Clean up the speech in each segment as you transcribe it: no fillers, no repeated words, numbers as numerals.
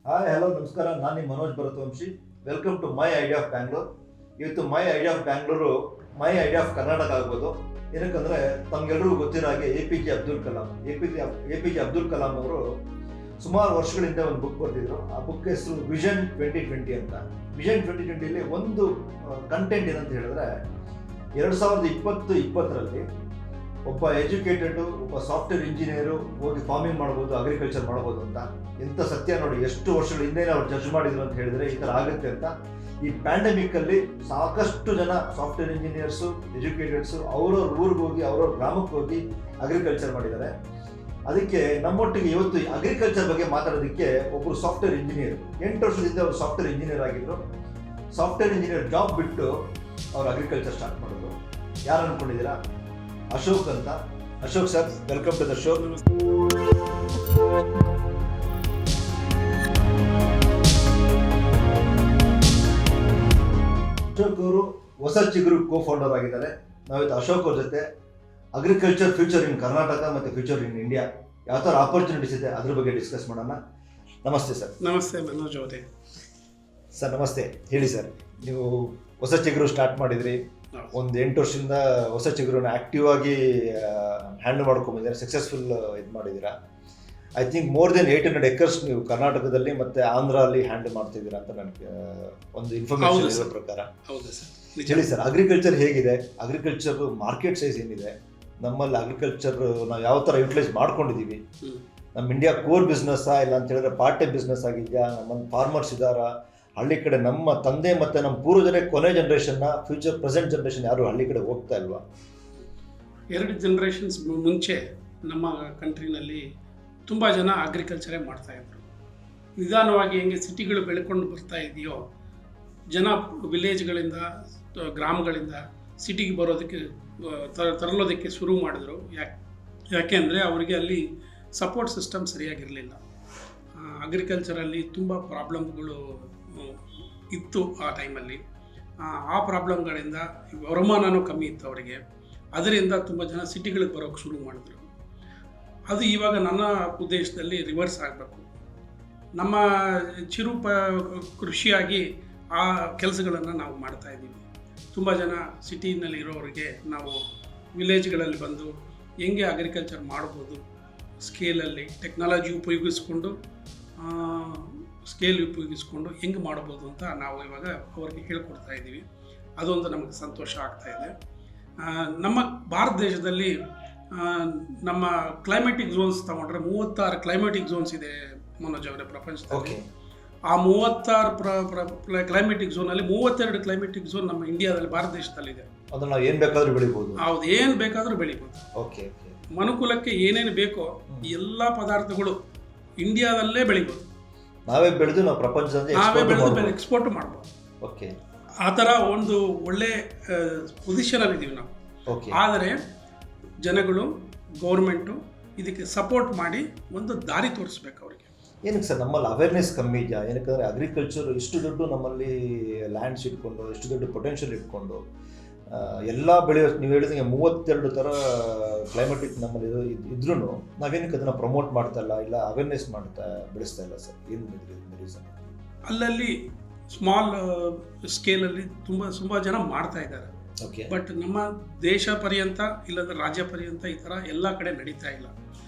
Hi hello ನಮಸ್ಕಾರ, ನಾನು ನಿಮ್ಮ Manoj Bharatavamshi. Welcome to my idea of Bangalore. ಇವತ್ತು my idea of Bangalore my idea of Karnataka ಆಗ್ಬೋದು. ಏನಕ್ಕಂದರೆ ತಮಗೆಲ್ಲರಿಗೂ ಗೊತ್ತಿರೋ ಹಾಗೆ A P J Abdul Kalam ಅವರು ಸುಮಾರು ವರ್ಷಗಳಿಂದ ಒಂದು ಬುಕ್ ಬರೆದಿದ್ರು. ಆ ಬುಕ್ ಹೆಸರು ವಿಷನ್ 2020 ಅಂತ. ವಿಷನ್ 2020ಲಿ ಒಂದು ಕಂಟೆಂಟ್ ಏನಂತ ಹೇಳಿದ್ರೆ 2020-20ರಲ್ಲಿ ಒಬ್ಬ ಎಜುಕೇಟೆಡ್ ಒಬ್ಬ ಸಾಫ್ಟ್ವೇರ್ ಇಂಜಿನಿಯರು ಹೋಗಿ ಫಾರ್ಮಿಂಗ್ ಮಾಡ್ಬೋದು, ಅಗ್ರಿಕಲ್ಚರ್ ಮಾಡ್ಬೋದು ಅಂತ. ಇಂಥ ಸತ್ಯ ನೋಡಿ, ಎಷ್ಟು ವರ್ಷಗಳ ಹಿಂದೆ ಅವ್ರು ಜಡ್ಜ್ ಮಾಡಿದ್ರು ಅಂತ ಹೇಳಿದ್ರೆ ಈ ಥರ ಆಗುತ್ತೆ ಅಂತ. ಈ ಪ್ಯಾಂಡಮಿಕ್ಕಲ್ಲಿ ಸಾಕಷ್ಟು ಜನ ಸಾಫ್ಟ್ವೇರ್ ಇಂಜಿನಿಯರ್ಸು, ಎಜುಕೇಟೆಡ್ಸು ಅವ್ರವ್ರ ಊರಿಗೆ ಹೋಗಿ ಅವ್ರವ್ರ ಗ್ರಾಮಕ್ಕೆ ಹೋಗಿ ಅಗ್ರಿಕಲ್ಚರ್ ಮಾಡಿದ್ದಾರೆ. ಅದಕ್ಕೆ ನಮ್ಮೊಟ್ಟಿಗೆ ಇವತ್ತು ಅಗ್ರಿಕಲ್ಚರ್ ಬಗ್ಗೆ ಮಾತಾಡೋದಕ್ಕೆ ಒಬ್ಬರು ಸಾಫ್ಟ್ವೇರ್ ಇಂಜಿನಿಯರ್, 8 ವರ್ಷದಿಂದ ಅವರು ಸಾಫ್ಟ್ವೇರ್ ಇಂಜಿನಿಯರ್ ಆಗಿದ್ರು. ಸಾಫ್ಟ್ವೇರ್ ಇಂಜಿನಿಯರ್ ಜಾಬ್ ಬಿಟ್ಟು ಅವ್ರು ಅಗ್ರಿಕಲ್ಚರ್ ಸ್ಟಾರ್ಟ್ ಮಾಡಿದ್ರು. ಯಾರು ಅಂದ್ಕೊಂಡಿದ್ದೀರಾ? ಅಶೋಕ್ ಅಂತ. Ashok sir, welcome to the show. Ashok ಅವರು ಹೊಸ ಚಿಗುರು ಕೋ-ಫೌಂಡರ್ ಆಗಿದ್ದಾರೆ. ನಾವಿತ್ತು ಅಶೋಕ್ ಅವ್ರ ಜೊತೆ ಅಗ್ರಿಕಲ್ಚರ್ ಫ್ಯೂಚರ್ ಇನ್ ಕರ್ನಾಟಕ ಮತ್ತು ಫ್ಯೂಚರ್ ಇನ್ ಇಂಡಿಯಾ ಯಾವ ಥರ ಆಪರ್ಚುನಿಟೀಸ್ ಇದೆ ಅದ್ರ ಬಗ್ಗೆ ಡಿಸ್ಕಸ್ ಮಾಡೋಣ. ನಮಸ್ತೆ ಸರ್. ನಮಸ್ತೆ ಮನೋಜ್ ಅವರೇ. ಸರ್ ನಮಸ್ತೆ. ಹೇಳಿ ಸರ್, ನೀವು ಹೊಸ ಚಿಗುರು ಸ್ಟಾರ್ಟ್ ಮಾಡಿದ್ರಿ. ಒಂದು 8 ವರ್ಷದಿಂದ ಹೊಸ ಚಿಗುರನ್ನ ಆ್ಯಕ್ಟಿವ್ ಆಗಿ ಹ್ಯಾಂಡಲ್ ಮಾಡ್ಕೊಂಬಂದಿದ್ದೀರಾ, ಸಕ್ಸಸ್ಫುಲ್ ಇದು ಮಾಡಿದ್ದೀರಾ. I think more than 800 acres ನೀವು ಕರ್ನಾಟಕದಲ್ಲಿ ಮತ್ತು ಆಂಧ್ರಲ್ಲಿ ಹ್ಯಾಂಡಲ್ ಮಾಡ್ತಿದ್ದೀರಾ ಅಂತ ನನಗೆ ಒಂದು ಇನ್ಫಾರ್ಮೇಷನ್ ಇರೋ ಪ್ರಕಾರ. ಹೌದು ಸರ್. ಹೇಳಿ ಸರ್, ಅಗ್ರಿಕಲ್ಚರ್ ಹೇಗಿದೆ? ಅಗ್ರಿಕಲ್ಚರ್ ಮಾರ್ಕೆಟ್ ಸೈಜ್ ಏನಿದೆ? ನಮ್ಮಲ್ಲಿ ಅಗ್ರಿಕಲ್ಚರ್ ನಾವು ಯಾವ ಥರ ಯುಟಿಲೈಸ್ ಮಾಡ್ಕೊಂಡಿದ್ದೀವಿ? ನಮ್ಮ ಇಂಡಿಯಾ ಕೋರ್ ಬಿಸ್ನೆಸ್ಸಾ ಇಲ್ಲ ಅಂತ ಹೇಳಿದ್ರೆ ಪಾರ್ಟ್ ಟೈಮ್ ಬಿಸ್ನೆಸ್ ಆಗಿದೆಯಾ? ನಮ್ಮ ಫಾರ್ಮರ್ಸ್ ಇದ್ದಾರಾ ಹಳ್ಳಿ ಕಡೆ? ನಮ್ಮ ತಂದೆ ಮತ್ತು ನಮ್ಮ ಪೂರ್ವಜರೇ ಕೊನೆ ಜನ್ರೇಷನ್ನ, ಫ್ಯೂಚರ್ ಪ್ರೆಸೆಂಟ್ ಜನ್ರೇಷನ್ ಯಾರು ಹಳ್ಳಿ ಕಡೆ ಹೋಗ್ತಾ ಇಲ್ವಾ? 2 ಜನರೇಷನ್ಸ್ ಮುಂಚೆ ನಮ್ಮ ಕಂಟ್ರಿನಲ್ಲಿ ತುಂಬ ಜನ ಅಗ್ರಿಕಲ್ಚರೇ ಮಾಡ್ತಾಯಿದ್ರು. ನಿಧಾನವಾಗಿ ಹೆಂಗೆ ಸಿಟಿಗಳು ಬೆಳ್ಕೊಂಡು ಬರ್ತಾ ಇದೆಯೋ, ಜನ ವಿಲೇಜ್ಗಳಿಂದ ಗ್ರಾಮಗಳಿಂದ ಸಿಟಿಗೆ ಬರೋದಕ್ಕೆ ತರಲೋದಕ್ಕೆ ಶುರು ಮಾಡಿದ್ರು. ಯಾಕೆಂದರೆ ಅವರಿಗೆ ಅಲ್ಲಿ ಸಪೋರ್ಟ್ ಸಿಸ್ಟಮ್ ಸರಿಯಾಗಿರಲಿಲ್ಲ. ಅಗ್ರಿಕಲ್ಚರಲ್ಲಿ ತುಂಬ ಪ್ರಾಬ್ಲಮ್ಗಳು ಇತ್ತು ಆ ಟೈಮಲ್ಲಿ. ಆ ಪ್ರಾಬ್ಲಮ್ಗಳಿಂದ ವರಮಾನವೂ ಕಮ್ಮಿ ಇತ್ತು ಅವರಿಗೆ. ಅದರಿಂದ ತುಂಬ ಜನ ಸಿಟಿಗಳಿಗೆ ಬರೋಕ್ಕೆ ಶುರು ಮಾಡಿದ್ರು. ಅದು ಇವಾಗ ನನ್ನ ಉದ್ದೇಶದಲ್ಲಿ ರಿವರ್ಸ್ ಆಗಬೇಕು. ನಮ್ಮ ಕೃಷಿಯಾಗಿ ಆ ಕೆಲಸಗಳನ್ನು ನಾವು ಮಾಡ್ತಾಯಿದ್ದೀವಿ. ತುಂಬ ಜನ ಸಿಟಿನಲ್ಲಿ ಇರೋರಿಗೆ ನಾವು ವಿಲೇಜ್ಗಳಲ್ಲಿ ಬಂದು ಹೆಂಗೆ ಅಗ್ರಿಕಲ್ಚರ್ ಮಾಡ್ಬೋದು, ಸ್ಕೇಲಲ್ಲಿ ಟೆಕ್ನಾಲಜಿ ಉಪಯೋಗಿಸ್ಕೊಂಡು ಹೆಂಗೆ ಮಾಡ್ಬೋದು ಅಂತ ನಾವು ಇವಾಗ ಅವ್ರಿಗೆ ಹೇಳ್ಕೊಡ್ತಾ ಇದ್ದೀವಿ. ಅದೊಂದು ನಮಗೆ ಸಂತೋಷ ಆಗ್ತಾಯಿದೆ. ನಮ್ಮ ಭಾರತ ದೇಶದಲ್ಲಿ ನಮ್ಮ ಕ್ಲೈಮೆಟಿಕ್ ಝೋನ್ಸ್ ತಗೊಂಡ್ರೆ 36 ಕ್ಲೈಮೆಟಿಕ್ ಝೋನ್ಸ್ ಇದೆ ಮನೋಜ್ ಅವರೇ ಪ್ರಪಂಚದಲ್ಲಿ. ಆ 36 ಕ್ಲೈಮೆಟಿಕ್ ಝೋನಲ್ಲಿ 32 ಕ್ಲೈಮೆಟಿಕ್ ಝೋನ್ ನಮ್ಮ ಇಂಡಿಯಾದಲ್ಲಿ, ಭಾರತ ದೇಶದಲ್ಲಿದೆ. ಅದನ್ನು ನಾವು ಏನು ಬೇಕಾದರೂ ಬೆಳಿಬೋದು. ಹೌದು, ಏನು ಬೇಕಾದರೂ ಬೆಳಿಬೋದು. ಮನುಕುಲಕ್ಕೆ ಏನೇನು ಬೇಕೋ ಎಲ್ಲ ಪದಾರ್ಥಗಳು ಇಂಡಿಯಾದಲ್ಲೇ ಬೆಳಿಬೋದು. ನಾವೇ ಬೆಳೆದು ನಾವು ಪ್ರಪಂಚದಲ್ಲಿ ಎಕ್ಸ್ಪೋರ್ಟ್ ಮಾಡ್ಬೋದು. ಓಕೆ, ಆ ಥರ ಒಂದು ಒಳ್ಳೆ ಪೊಸಿಷನಲ್ಲಿ ಇದ್ದೀವಿ ನಾವು. ಆದರೆ ಜನಗಳು, ಗೌರ್ಮೆಂಟು ಇದಕ್ಕೆ ಸಪೋರ್ಟ್ ಮಾಡಿ ಒಂದು ದಾರಿ ತೋರಿಸ್ಬೇಕು ಅವರಿಗೆ. ಏನಕ್ಕೆ ಸರ್ ನಮ್ಮಲ್ಲಿ ಅವೇರ್ನೆಸ್ ಕಮ್ಮಿ ಇದೆಯಾ? ಏನಕ್ಕಂದರೆ ಅಗ್ರಿಕಲ್ಚರ್ ಇಷ್ಟು ದೊಡ್ಡ ನಮ್ಮಲ್ಲಿ ಲ್ಯಾಂಡ್ಸ್ ಇಟ್ಕೊಂಡು, ಇಷ್ಟು ದೊಡ್ಡ ಪೊಟೆನ್ಷಿಯಲ್ ಇಟ್ಕೊಂಡು ಎಲ್ಲ ಬೆಳೆಯೋ, ನೀವು ಹೇಳಿದಂಗೆ 32 ಥರ ಕ್ಲೈಮೆಟಿಕ್ ನಮ್ಮಲ್ಲಿ ಇದ್ರೂ ನಾವೇನಕ್ಕೆ ಅದನ್ನು ಪ್ರಮೋಟ್ ಮಾಡ್ತಾ ಇಲ್ಲ ಅವೇರ್ನೆಸ್ ಬೆಳೆಸ್ತಾ ಇಲ್ಲ ಸರ್? ಏನು ರೀಸನ್? ಅಲ್ಲಲ್ಲಿ ಸ್ಮಾಲ್ ಸ್ಕೇಲಲ್ಲಿ ತುಂಬ ಜನ ಮಾಡ್ತಾ ಇದ್ದಾರೆ. ಬಟ್ ನಮ್ಮ ದೇಶ ಪರ್ಯಂತ ಇಲ್ಲಾಂದ್ರೆ ರಾಜ್ಯ ಪರ್ಯಂತ ಈ ಥರ ಎಲ್ಲ ಕಡೆ ನಡೀತಾ ಇಲ್ಲ.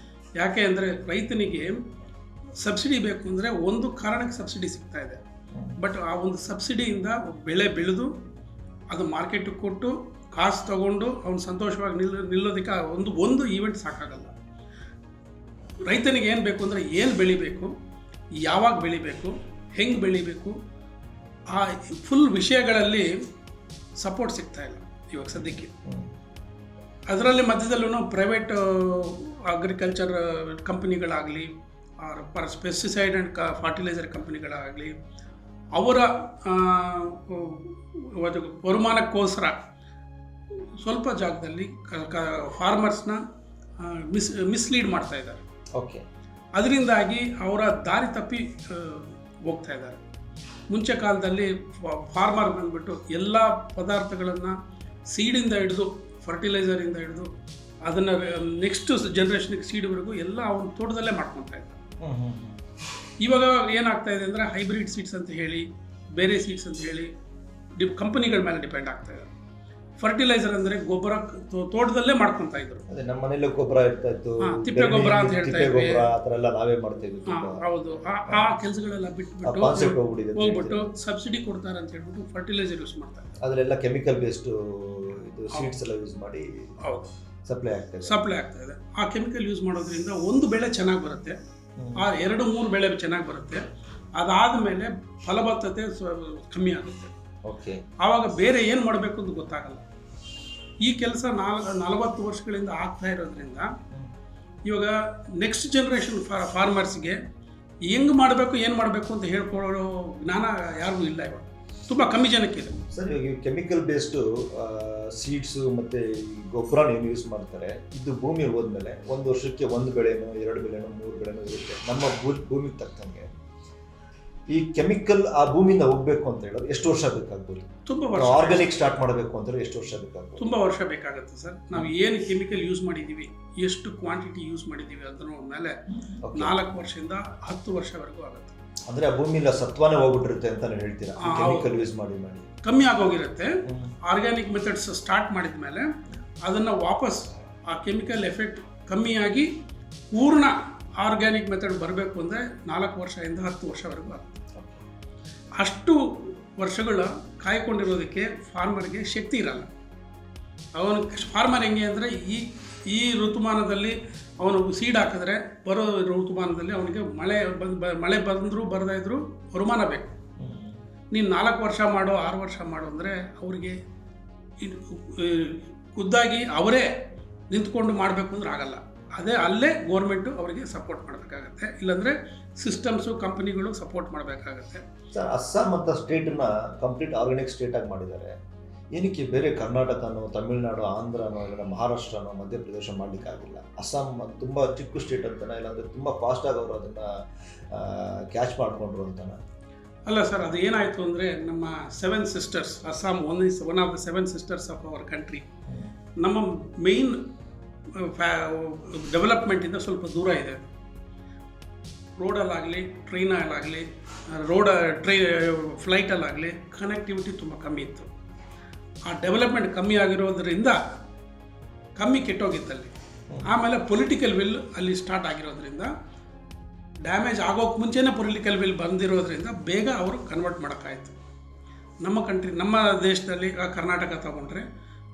ಯಾಕೆ ಅಂದರೆ ರೈತನಿಗೆ ಸಬ್ಸಿಡಿ ಬೇಕು ಅಂದರೆ ಒಂದು ಕಾರಣಕ್ಕೆ ಸಬ್ಸಿಡಿ ಸಿಗ್ತಾ ಇದೆ. ಬಟ್ ಆ ಒಂದು ಸಬ್ಸಿಡಿಯಿಂದ ಬೆಳೆ ಬೆಳೆದು ಅದು ಮಾರ್ಕೆಟಿಗೆ ಕೊಟ್ಟು ಕಾಸು ತಗೊಂಡು ಅವನು ಸಂತೋಷವಾಗಿ ನಿಲ್ಲೋದಕ್ಕೆ ಒಂದು ಈವೆಂಟ್ ಸಾಕಾಗಲ್ಲ. ರೈತನಿಗೆ ಏನು ಬೇಕು ಅಂದರೆ ಏನು ಬೆಳಿಬೇಕು, ಯಾವಾಗ ಬೆಳಿಬೇಕು, ಹೆಂಗೆ ಬೆಳಿಬೇಕು, ಆ ಫುಲ್ ವಿಷಯಗಳಲ್ಲಿ ಸಪೋರ್ಟ್ ಸಿಗ್ತಾ ಇಲ್ಲ ಇವಾಗ ಸದ್ಯಕ್ಕೆ. ಅದರಲ್ಲಿ ಮಧ್ಯದಲ್ಲೂ ಪ್ರೈವೇಟ್ ಅಗ್ರಿಕಲ್ಚರ್ ಕಂಪನಿಗಳಾಗಲಿ, ಪೆಸ್ಟಿಸೈಡ್ ಆ್ಯಂಡ್ ಫರ್ಟಿಲೈಸರ್ ಕಂಪನಿಗಳಾಗಲಿ, ಅವರ ವರಮಾನಕ್ಕೋಸ್ಕರ ಸ್ವಲ್ಪ ಜಾಗದಲ್ಲಿ ಫಾರ್ಮರ್ಸ್ನ ಮಿಸ್ಲೀಡ್ ಮಾಡ್ತಾ ಇದ್ದಾರೆ. ಅದರಿಂದಾಗಿ ಅವರ ದಾರಿ ತಪ್ಪಿ ಹೋಗ್ತಾ ಇದ್ದಾರೆ. ಮುಂಚೆ ಕಾಲದಲ್ಲಿ ಫಾರ್ಮರ್ ಬಂದುಬಿಟ್ಟು ಎಲ್ಲ ಪದಾರ್ಥಗಳನ್ನು ಸೀಡಿಂದ ಹಿಡಿದು, ಫರ್ಟಿಲೈಸರಿಂದ ಹಿಡಿದು, ಅದನ್ನು ನೆಕ್ಸ್ಟ್ ಜನ್ರೇಷನ್ಗೆ ಸೀಡ್ವರೆಗೂ ಎಲ್ಲ ಅವನ ತೋಟದಲ್ಲೇ ಮಾಡ್ಕೊತಾ ಇದ್ದಾರೆ. ಇವಾಗ ಏನಾಗ್ತಾ ಇದೆ ಅಂದರೆ ಹೈಬ್ರಿಡ್ ಸೀಡ್ಸ್ ಅಂತ ಹೇಳಿ ಬೇರೆ ಸೀಡ್ಸ್ ಅಂತ ಹೇಳಿ ಕಂಪನಿಗಳ ಮೇಲೆ ಡಿಪೆಂಡ್ ಆಗ್ತಾ ಇದೆ. ಫರ್ಟಿಲೈಸರ್ ಅಂದರೆ ಗೊಬ್ಬರ ತೋಟದಲ್ಲೇ ಮಾಡ್ಕೊತಾ ಇದ್ರು. ಅದೇ ನಮ್ಮ ಮನೇಲಿ ಗೊಬ್ಬರ ಇರ್ತಾ ಇತ್ತು, ತಿಪ್ಪೆ ಗೊಬ್ಬರ ಅಂತ ಹೇಳ್ತಾ ಇದ್ವಿ, ಆ ಥರ ಎಲ್ಲ ನಾವೇ ಮಾಡ್ತಾ ಇದ್ವಿ. ಹೌದು, ಆ ಕೆಲಸಗಳೆಲ್ಲ ಬಿಟ್ಬಿಟ್ಟು ಹೋಗ್ಬಿಟ್ಟು ಸಬ್ಸಿಡಿ ಕೊಡ್ತಾರೆ ಅಂತ ಹೇಳ್ಬಿಟ್ಟು ಫರ್ಟಿಲೈಸರ್ ಯೂಸ್ ಮಾಡ್ತಾರೆ. ಅದರೆಲ್ಲ ಕೆಮಿಕಲ್ ಬೇಸ್ಡ್ ಇದು ಸೀಡ್ಸ್ ಎಲ್ಲ ಯೂಸ್ ಮಾಡಿ ಹೌದು ಸಪ್ಲೈ ಆಗ್ತಾ ಇದೆ. ಆ ಕೆಮಿಕಲ್ ಯೂಸ್ ಮಾಡೋದ್ರಿಂದ ಒಂದು ಬೆಳೆ ಚೆನ್ನಾಗಿ ಬರುತ್ತೆ, ಆ 2-3 ಬೆಳೆ ಚೆನ್ನಾಗಿ ಬರುತ್ತೆ, ಅದಾದಮೇಲೆ ಫಲವತ್ತತೆ ಕಮ್ಮಿ ಆಗುತ್ತೆ. ಓಕೆ, ಆವಾಗ ಬೇರೆ ಏನು ಮಾಡಬೇಕು ಅಂತ ಗೊತ್ತಾಗಲ್ಲ. ಈ ಕೆಲಸ 40 ವರ್ಷಗಳಿಂದ ಆಗ್ತಾ ಇರೋದ್ರಿಂದ ಇವಾಗ ನೆಕ್ಸ್ಟ್ ಜನ್ರೇಷನ್ ಫಾರ್ಮರ್ಸ್ಗೆ ಹೆಂಗೆ ಮಾಡಬೇಕು ಏನು ಮಾಡಬೇಕು ಅಂತ ಹೇಳ್ಕೊಳ್ಳೋ ಜ್ಞಾನ ಯಾರಿಗೂ ಇಲ್ಲ. ಇವಾಗ ತುಂಬ ಕಮ್ಮಿ ಜನಕ್ಕಿದೆ ಸರ್. ಇವಾಗ ಕೆಮಿಕಲ್ ಬೇಸ್ಡ್ ಸೀಡ್ಸು ಮತ್ತು ಗೊಬ್ಬರ ಏನು ಯೂಸ್ ಮಾಡ್ತಾರೆ, ಇದು ಭೂಮಿ ಹೋದ್ಮೇಲೆ 1 ವರ್ಷಕ್ಕೆ 1 ಬೆಳೆನೋ 2 ಬೆಳೆನೋ 3 ಬೆಳೆನೋ ಇರುತ್ತೆ ನಮ್ಮ ಭೂಮಿಗೆ ತಕ್ಕಂಗೆ. ಈ ಕೆಮಿಕಲ್ ಆ ಭೂಮಿಯಿಂದ ಹೋಗ್ಬೇಕು ಅಂತ ಹೇಳೋದು ಎಷ್ಟು ವರ್ಷ ಬೇಕಾಗ್ಬೋದು? ತುಂಬ ವರ್ಷ. ಆರ್ಗ್ಯಾನಿಕ್ ಸ್ಟಾರ್ಟ್ ಮಾಡಬೇಕು ಅಂತ ಎಷ್ಟು ವರ್ಷ ಬೇಕಾಗ್ಬೋದು? ತುಂಬ ವರ್ಷ ಬೇಕಾಗುತ್ತೆ ಸರ್. ನಾವು ಏನು ಕೆಮಿಕಲ್ ಯೂಸ್ ಮಾಡಿದ್ದೀವಿ, ಎಷ್ಟು ಕ್ವಾಂಟಿಟಿ ಯೂಸ್ ಮಾಡಿದ್ದೀವಿ ಅದರ ಮೇಲೆ 4 ವರ್ಷದಿಂದ 10 ವರ್ಷವರೆಗೂ ಆಗುತ್ತೆ. ಅಂದ್ರೆ ಆ ಭೂಮಿಲಿ ಸತ್ವನೇ ಹೋಗ್ಬಿಟ್ಟಿರುತ್ತೆ ಅಂತ ಹೇಳ್ತೀರಾ? ಕೆಮಿಕಲ್ ಯೂಸ್ ಮಾಡಿ ಕಮ್ಮಿ ಆಗೋಗಿರುತ್ತೆ. ಆರ್ಗ್ಯಾನಿಕ್ ಮೆಥಡ್ಸ್ ಸ್ಟಾರ್ಟ್ ಮಾಡಿದ ಮೇಲೆ ಅದನ್ನು ವಾಪಸ್ ಆ ಕೆಮಿಕಲ್ ಎಫೆಕ್ಟ್ ಕಮ್ಮಿಯಾಗಿ ಪೂರ್ಣ ಆರ್ಗ್ಯಾನಿಕ್ ಮೆಥಡ್ ಬರಬೇಕು ಅಂದರೆ 4 ವರ್ಷದಿಂದ 10 ವರ್ಷವರೆಗೂ ಆಗುತ್ತೆ. ಅಷ್ಟು ವರ್ಷಗಳ ಕಾಯ್ಕೊಂಡಿರೋದಕ್ಕೆ ಫಾರ್ಮರ್ಗೆ ಶಕ್ತಿ ಇರಲ್ಲ. ಅವನು ಫಾರ್ಮರ್ ಹೆಂಗೆ ಅಂದರೆ ಈ ಋತುಮಾನದಲ್ಲಿ ಅವನು ಸೀಡ್ ಹಾಕಿದ್ರೆ ಬರೋ ಋತುಮಾನದಲ್ಲಿ ಅವನಿಗೆ ಮಳೆ ಬಂದರೂ ಬರದೇ ಇದ್ರೂ ವರಮಾನ ಬೇಕು. ನೀನು 4 ವರ್ಷ ಮಾಡೋ 6 ವರ್ಷ ಮಾಡೋ ಅಂದರೆ ಅವರಿಗೆ ಖುದ್ದಾಗಿ ಅವರೇ ನಿಂತ್ಕೊಂಡು ಮಾಡಬೇಕು ಅಂದ್ರೆ ಆಗಲ್ಲ. ಅಲ್ಲೇ ಗೋರ್ಮೆಂಟು ಅವರಿಗೆ ಸಪೋರ್ಟ್ ಮಾಡಬೇಕಾಗತ್ತೆ, ಇಲ್ಲಾಂದರೆ ಸಿಸ್ಟಮ್ಸು ಕಂಪನಿಗಳು ಸಪೋರ್ಟ್ ಮಾಡಬೇಕಾಗತ್ತೆ. ಸರ್, ಅಸ್ಸಾಂ ಅಂತ ಸ್ಟೇಟನ್ನ ಕಂಪ್ಲೀಟ್ ಆರ್ಗ್ಯಾನಿಕ್ ಸ್ಟೇಟಾಗಿ ಮಾಡಿದ್ದಾರೆ. ಏನಕ್ಕೆ ಬೇರೆ ಕರ್ನಾಟಕನೋ ತಮಿಳುನಾಡು ಆಂಧ್ರನೋ ಇಲ್ಲ ಮಹಾರಾಷ್ಟ್ರನೋ ಮಧ್ಯಪ್ರದೇಶ ಮಾಡಲಿಕ್ಕಾಗಿಲ್ಲ? ಅಸ್ಸಾಂ ತುಂಬ ಚಿಕ್ಕ ಸ್ಟೇಟ್ ಅಂತಾನೆ, ಇಲ್ಲಾಂದರೆ ತುಂಬ ಫಾಸ್ಟಾಗಿ ಅವರು ಅದನ್ನು ಕ್ಯಾಚ್ ಮಾಡಿಕೊಂಡ್ರು ಅಂತಾನೆ? ಅಲ್ಲ ಸರ್, ಅದು ಏನಾಯಿತು ಅಂದರೆ ನಮ್ಮ 7 sisters, Assam one of the 7 sisters of our country. ನಮ್ಮ ಮೇಯ್ನ್ ಡೆವಲಪ್ಮೆಂಟಿಂದ ಸ್ವಲ್ಪ ದೂರ ಇದೆ. ರೋಡಲ್ಲಾಗಲಿ ಟ್ರೈನಲ್ಲಾಗಲಿ ಫ್ಲೈಟಲ್ಲಾಗಲಿ ಕನೆಕ್ಟಿವಿಟಿ ತುಂಬ ಕಮ್ಮಿ ಇತ್ತು. ಆ ಡೆವಲಪ್ಮೆಂಟ್ ಕಮ್ಮಿ ಆಗಿರೋದ್ರಿಂದ ಕಮ್ಮಿ ಕೆಟ್ಟೋಗಿತ್ತಲ್ಲಿ. ಆಮೇಲೆ ಪೊಲಿಟಿಕಲ್ ವಿಲ್ ಅಲ್ಲಿ ಸ್ಟಾರ್ಟ್ ಆಗಿರೋದ್ರಿಂದ ಡ್ಯಾಮೇಜ್ ಆಗೋಕ್ಕೆ ಮುಂಚೆನೇ ಪೊಲಿಟಿಕಲ್ ವಿಲ್ ಬಂದಿರೋದ್ರಿಂದ ಬೇಗ ಅವರು ಕನ್ವರ್ಟ್ ಮಾಡೋಕ್ಕಾಯ್ತು. ನಮ್ಮ ದೇಶದಲ್ಲಿ ಕರ್ನಾಟಕ ತಗೊಂಡ್ರೆ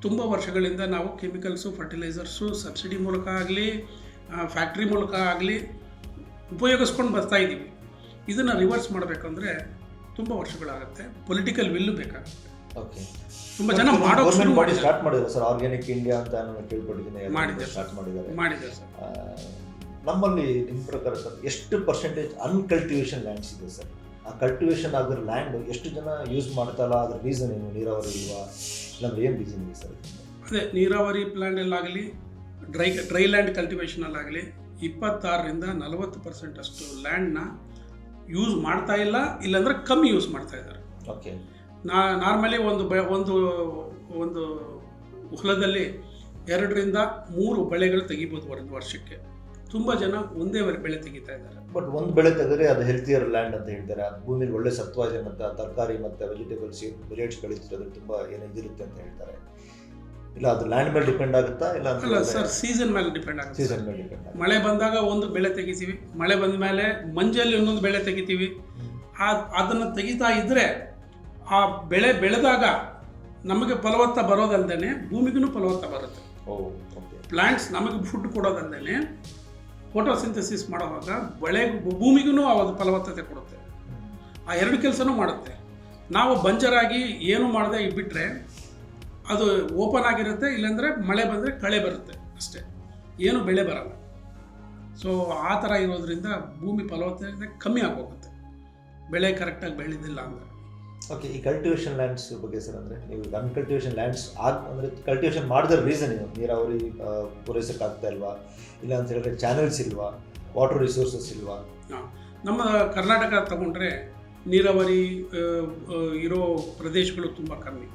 ತುಂಬ ವರ್ಷಗಳಿಂದ ನಾವು ಕೆಮಿಕಲ್ಸು ಫರ್ಟಿಲೈಸರ್ಸು ಸಬ್ಸಿಡಿ ಮೂಲಕ ಆಗಲಿ ಫ್ಯಾಕ್ಟ್ರಿ ಮೂಲಕ ಆಗಲಿ ಉಪಯೋಗಿಸ್ಕೊಂಡು ಬರ್ತಾ ಇದ್ದೀವಿ. ಇದನ್ನು ರಿವರ್ಸ್ ಮಾಡಬೇಕಂದ್ರೆ ತುಂಬ ವರ್ಷಗಳಾಗುತ್ತೆ, ಪೊಲಿಟಿಕಲ್ ವಿಲ್ಲು ಬೇಕಾಗುತ್ತೆ. ಓಕೆ, ತುಂಬ ಜನ ಮಾಡೋಕೆ ಸ್ಟಾರ್ಟ್ ಮಾಡಿದ್ದಾರೆ ಸರ್. ಆರ್ಗ್ಯಾನಿಕ್ ಇಂಡಿಯಾ ಅಂತ ನಾನು ಕೇಳ್ಕೊಂಡಿದ್ದೀನಿ, ಸ್ಟಾರ್ಟ್ ಮಾಡಿದ್ದಾರೆ ಸರ್. ನಮ್ಮಲ್ಲಿ ನಿಮ್ಮ ಪ್ರಕಾರ ಸರ್ ಎಷ್ಟು ಪರ್ಸೆಂಟೇಜ್ ಅನ್ಕಲ್ಟಿವೇಷನ್ ಲ್ಯಾಂಡ್ಸ್ ಇದೆ ಸರ್? ಆ ಕಲ್ಟಿವೇಷನ್ ಆಗಿರೋ ಲ್ಯಾಂಡ್ ಎಷ್ಟು ಜನ ಯೂಸ್ ಮಾಡ್ತಾರಲ್ಲ, ಅದ್ರ ರೀಸನ್ ಏನು? ನೀರಾವರಿ ಇಲ್ವಾ, ಇಲ್ಲಾಂದ್ರೆ ಏನು ರೀಸನ್ ಇದೆ ಸರ್? ಅದೇ ನೀರಾವರಿ ಪ್ಲ್ಯಾಂಡಲ್ಲಾಗಲಿ ಡ್ರೈ ಲ್ಯಾಂಡ್ ಕಲ್ಟಿವೇಷನಲ್ಲಾಗಲಿ 26ರಿಂದ 40% ಅಷ್ಟು ಲ್ಯಾಂಡ್ನ ಯೂಸ್ ಮಾಡ್ತಾ ಇಲ್ಲ, ಇಲ್ಲಾಂದರೆ ಕಮ್ಮಿ ಯೂಸ್ ಮಾಡ್ತಾ ಇದ್ದಾರೆ. ಓಕೆ, ನಾರ್ಮಲಿ ಒಂದು ಹೊಲದಲ್ಲಿ 2ರಿಂದ 3 ಬೆಳೆಗಳು ತೆಗಿಬೋದು ಒಂದು ವರ್ಷಕ್ಕೆ. ತುಂಬ ಜನ ಒಂದೇ ಬೆಳೆ ತೆಗಿತಾ ಇದ್ದಾರೆ. ಬಟ್ ಒಂದು ಬೆಳೆ ತೆಗೆದ್ರೆ ಅದು ಹೆಲ್ತಿಯರ್ ಲ್ಯಾಂಡ್ ಅಂತ ಹೇಳ್ತಾರೆ. ಆ ಭೂಮಿಲಿ ಒಳ್ಳೆ ಸತ್ವ ಇದೆ, ಮತ್ತು ತರಕಾರಿ ಮತ್ತು ವೆಜಿಟೇಬಲ್ಸ್ ಮಿಲೆಟ್ಸ್ ಬೆಳೀತಿರೋದ್ರೆ ತುಂಬ ಇದಿರುತ್ತೆ ಅಂತ ಹೇಳ್ತಾರೆ. ಇಲ್ಲ ಅದು ಲ್ಯಾಂಡ್ ಮೇಲೆ ಡಿಪೆಂಡ್ ಆಗುತ್ತಾ? ಇಲ್ಲ ಸರ್, ಸೀಸನ್ ಮೇಲೆ ಡಿಪೆಂಡ್ ಆಗುತ್ತೆ. ಸೀಸನ್ ಮೇಲೆ ಡಿಪೆಂಡ್ ಆಗುತ್ತೆ. ಮಳೆ ಬಂದಾಗ ಒಂದು ಬೆಳೆ ತೆಗಿತೀವಿ, ಮಳೆ ಬಂದ ಮೇಲೆ ಮಂಜಲ್ಲಿ ಇನ್ನೊಂದು ಬೆಳೆ ತೆಗಿತೀವಿ. ಅದನ್ನು ತೆಗಿತಾ ಇದ್ದರೆ ಆ ಬೆಳೆ ಬೆಳೆದಾಗ ನಮಗೆ ಫಲವತ್ತ ಬರೋದಲ್ಲದೆ ಭೂಮಿಗೂ ಫಲವತ್ತ ಬರುತ್ತೆ. ಪ್ಲಾಂಟ್ಸ್ ನಮಗೆ ಫುಡ್ ಕೊಡೋದಲ್ಲದೆ ಫೋಟೋಸಿಂಥಸಿಸ್ ಮಾಡುವಾಗ ಭೂಮಿಗೂ ಅದು ಫಲವತ್ತತೆ ಕೊಡುತ್ತೆ. ಆ 2 ಕೆಲಸನೂ ಮಾಡುತ್ತೆ. ನಾವು ಬಂಜರಾಗಿ ಏನು ಮಾಡದೆ ಬಿಟ್ಟರೆ ಅದು ಓಪನ್ ಆಗಿರುತ್ತೆ, ಇಲ್ಲಾಂದರೆ ಮಳೆ ಬಂದರೆ ಕಳೆ ಬರುತ್ತೆ ಅಷ್ಟೇ, ಏನು ಬೆಳೆ ಬರಲ್ಲ. ಸೊ ಆ ಥರ ಇರೋದ್ರಿಂದ ಭೂಮಿ ಫಲವತ್ತತೆ ಕಮ್ಮಿ ಆಗೋಗುತ್ತೆ, ಬೆಳೆ ಕರೆಕ್ಟಾಗಿ ಬೆಳೆದಿಲ್ಲ ಅಂದರೆ. ಓಕೆ, ಈ ಕಲ್ಟಿವೇಷನ್ ಲ್ಯಾಂಡ್ಸ್ ಬಗ್ಗೆ ಸರ್, ಅಂದರೆ ನೀವು ಅನ್ಕಲ್ಟಿವೇಷನ್ ಲ್ಯಾಂಡ್ಸ್ ಅಂದರೆ ಕಲ್ಟಿವೇಷನ್ ಮಾಡಿದ ರೀಸನ್ ಏನು? ನೀರಾವರಿ ಪೂರೈಸೋಕ್ಕಾಗ್ತಾ ಇಲ್ವಾ, ಇಲ್ಲ ಅಂತ ಹೇಳಿದ್ರೆ ಚಾನೆಲ್ಸ್ ಇಲ್ವಾ, ವಾಟರ್ ರಿಸೋರ್ಸಸ್ ಇಲ್ವಾ? ನಮ್ಮ ಕರ್ನಾಟಕ ತಗೊಂಡ್ರೆ ನೀರಾವರಿ ಇರೋ ಪ್ರದೇಶಗಳು ತುಂಬ ಕಮ್ಮಿ.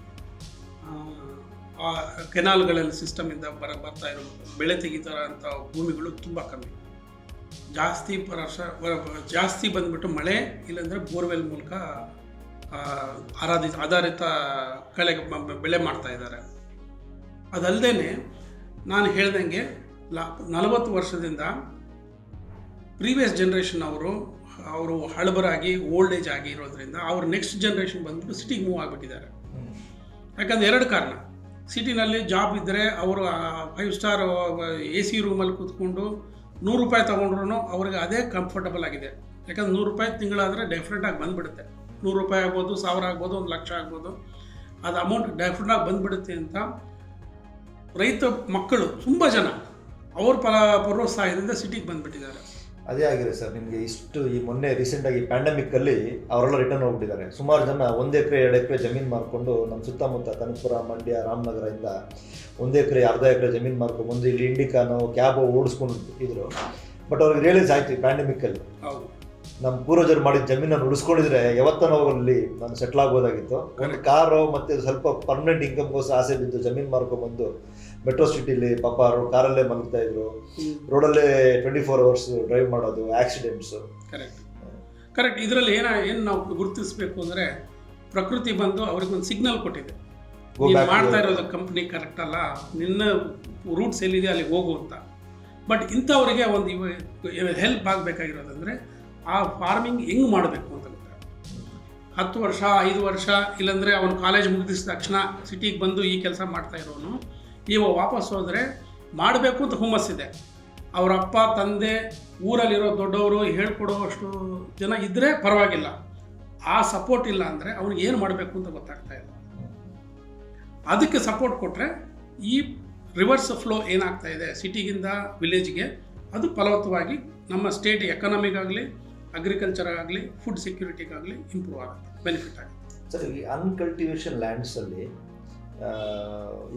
ಕೆನಾಲ್ಗಳಲ್ಲಿ ಸಿಸ್ಟಮಿಂದ ಬರ್ತಾ ಇರೋ ಬೆಳೆ ತೆಗಿತಾರ ಅಂಥ ಭೂಮಿಗಳು ತುಂಬ ಕಮ್ಮಿ. ಜಾಸ್ತಿ ಬಂದ್ಬಿಟ್ಟು ಮಳೆ ಇಲ್ಲಾಂದರೆ ಬೋರ್ವೆಲ್ ಮೂಲಕ ಆಧಾರಿತ ಬೆಳೆ ಮಾಡ್ತಾ ಇದ್ದಾರೆ. ಅದಲ್ಲದೆ ನಾನು ಹೇಳ್ದಂಗೆ 40 ವರ್ಷದಿಂದ ಪ್ರೀವಿಯಸ್ ಜನ್ರೇಷನ್ ಅವರು ಹಳಬರಾಗಿ ಓಲ್ಡ್ ಏಜ್ ಆಗಿರೋದ್ರಿಂದ ಅವ್ರ ನೆಕ್ಸ್ಟ್ ಜನ್ರೇಷನ್ ಬಂದ್ಬಿಟ್ಟು ಸಿಟಿಗೆ ಮೂವ್ ಆಗಿಬಿಟ್ಟಿದ್ದಾರೆ. ಯಾಕಂದರೆ 2 ಕಾರಣ. ಸಿಟಿನಲ್ಲಿ ಜಾಬ್ ಇದ್ದರೆ ಅವರು 5 ಸ್ಟಾರ್ AC ರೂಮಲ್ಲಿ ಕೂತ್ಕೊಂಡು ₹100 ತೊಗೊಂಡ್ರು ಅವ್ರಿಗೆ ಅದೇ ಕಂಫರ್ಟಬಲ್ ಆಗಿದೆ. ಯಾಕಂದ್ರೆ ₹100 ತಿಂಗಳಾದರೆ ಡೆಫಿನೆಟಾಗಿ ಬಂದುಬಿಡುತ್ತೆ. ₹100 ಆಗ್ಬೋದು, 1000 ಆಗ್ಬೋದು, 1 ಲಕ್ಷ ಆಗ್ಬೋದು, ಅದು ಅಮೌಂಟ್ ಡೆಫಿನೆಟಾಗಿ ಬಂದುಬಿಡುತ್ತೆ ಅಂತ ರೈತ ಮಕ್ಕಳು ತುಂಬ ಜನ ಅವ್ರ ಪ್ರೋತ್ಸಾಹದಿಂದ ಸಿಟಿಗೆ ಬಂದುಬಿಟ್ಟಿದ್ದಾರೆ. ಅದೇ ಆಗಿದೆ ಸರ್. ನಿಮಗೆ ಈ ಮೊನ್ನೆ ರೀಸೆಂಟಾಗಿ ಪ್ಯಾಂಡಮಿಕ್ಕಲ್ಲಿ ಅವರೆಲ್ಲ ರಿಟರ್ನ್ ಹೋಗ್ಬಿಟ್ಟಿದ್ದಾರೆ. ಸುಮಾರು ಜನ 1 ಎಕರೆ 2 ಎಕರೆ ಜಮೀನು ಮಾರ್ಕೊಂಡು ನಮ್ಮ ಸುತ್ತಮುತ್ತ ಕನಕಪುರ, ಮಂಡ್ಯ, ರಾಮನಗರದಿಂದ 1 ಎಕರೆ ಅರ್ಧ ಎಕರೆ ಜಮೀನು ಮಾರ್ಕೊಂಡು ಇಲ್ಲಿ ಇಂಡಿಕಾನೋ ಕ್ಯಾಬೋ ಓಡಿಸ್ಕೊಂಡು ಇದ್ರು. ಬಟ್ ಅವ್ರಿಗೆ ರಿಯಲೈಸ್ ಆಯ್ತು ಈ ಪ್ಯಾಂಡಮಿಕ್ಕಲ್ಲಿ ನಮ್ಮ ಪೂರ್ವಜರು ಮಾಡಿದ ಜಮೀನನ್ನು ಉಳಿಸ್ಕೊಂಡಿದ್ರೆ ಯಾವತ್ತನೋ ಅಲ್ಲಿ ನಾನು ಸೆಟ್ಲ್ ಆಗ್ಬೋದಾಗಿತ್ತು. ಒಂದು ಕಾರು ಮತ್ತು ಸ್ವಲ್ಪ ಪರ್ಮನೆಂಟ್ ಇನ್ಕಮ್ಗೋಸ್ಕರ ಆಸೆ ಬಿದ್ದು ಜಮೀನು ಮಾರ್ಕೊಂಡ್ಬಂದು ಮೆಟ್ರೋ ಸಿಟಿಲಿ ಪಾಪ ಕಾರಲ್ಲೇ ಮಲಗ್ತಾ ಇದ್ರು, ರೋಡಲ್ಲೇ 24 hours ಡ್ರೈವ್ ಮಾಡೋದು, ಆಕ್ಸಿಡೆಂಟ್ಸು. ಕರೆಕ್ಟ್. ಇದರಲ್ಲಿ ಏನು ನಾವು ಗುರುತಿಸಬೇಕು ಅಂದರೆ ಪ್ರಕೃತಿ ಬಂದು ಅವ್ರಿಗೊಂದು ಸಿಗ್ನಲ್ ಕೊಟ್ಟಿದೆ, ನೀವು ಮಾಡ್ತಾ ಇರೋದು ಕಂಪ್ನಿ ಕರೆಕ್ಟ್ ಅಲ್ಲ, ನಿನ್ನ ರೂಟ್ಸ್ ಎಲ್ಲಿದೆ ಅಲ್ಲಿಗೆ ಹೋಗು ಅಂತ. ಬಟ್ ಇಂಥವ್ರಿಗೆ ಒಂದು ಹೆಲ್ಪ್ ಆಗಬೇಕಾಗಿರೋದಂದರೆ ಆ ಫಾರ್ಮಿಂಗ್ ಹೆಂಗೆ ಮಾಡಬೇಕು ಅಂತ ಗೊತ್ತಾಗ. 10 ವರ್ಷ 5 ವರ್ಷ ಇಲ್ಲಾಂದರೆ ಅವನು ಕಾಲೇಜ್ ಮುಗಿಸಿದ ತಕ್ಷಣ ಸಿಟಿಗೆ ಬಂದು ಈ ಕೆಲಸ ಮಾಡ್ತಾ ಇರೋನು ಇವಾಗ ವಾಪಸ್ ಹೋದರೆ ಮಾಡಬೇಕು ಅಂತ ಹುಮ್ಮಸ್ಸಿದೆ. ಅವರ ಅಪ್ಪ ತಂದೆ ಊರಲ್ಲಿರೋ ದೊಡ್ಡವರು ಹೇಳ್ಕೊಡೋಷ್ಟು ಜನ ಇದ್ದರೆ ಪರವಾಗಿಲ್ಲ. ಆ ಸಪೋರ್ಟ್ ಇಲ್ಲ ಅಂದರೆ ಅವ್ನಿಗೆ ಏನು ಮಾಡಬೇಕು ಅಂತ ಗೊತ್ತಾಗ್ತಾ ಇಲ್ಲ. ಅದಕ್ಕೆ ಸಪೋರ್ಟ್ ಕೊಟ್ಟರೆ ಈ ರಿವರ್ಸ್ ಫ್ಲೋ ಏನಾಗ್ತಾ ಇದೆ ಸಿಟಿಗಿಂದ ವಿಲೇಜ್ಗೆ, ಅದು ಫಲವತ್ತವಾಗಿ ನಮ್ಮ ಸ್ಟೇಟ್ ಎಕನಾಮಿಗಾಗಲಿ, ಅಗ್ರಿಕಲ್ಚರ್ ಆಗಲಿ, ಫುಡ್ ಸೆಕ್ಯೂರಿಟಿಗಾಗಲಿ ಇಂಪ್ರೂವ್ ಆಗುತ್ತೆ, ಬೆನಿಫಿಟ್ ಆಗುತ್ತೆ. ಸರ್, ಈ ಅನ್ಕಲ್ಟಿವೇಷನ್ ಲ್ಯಾಂಡ್ಸಲ್ಲಿ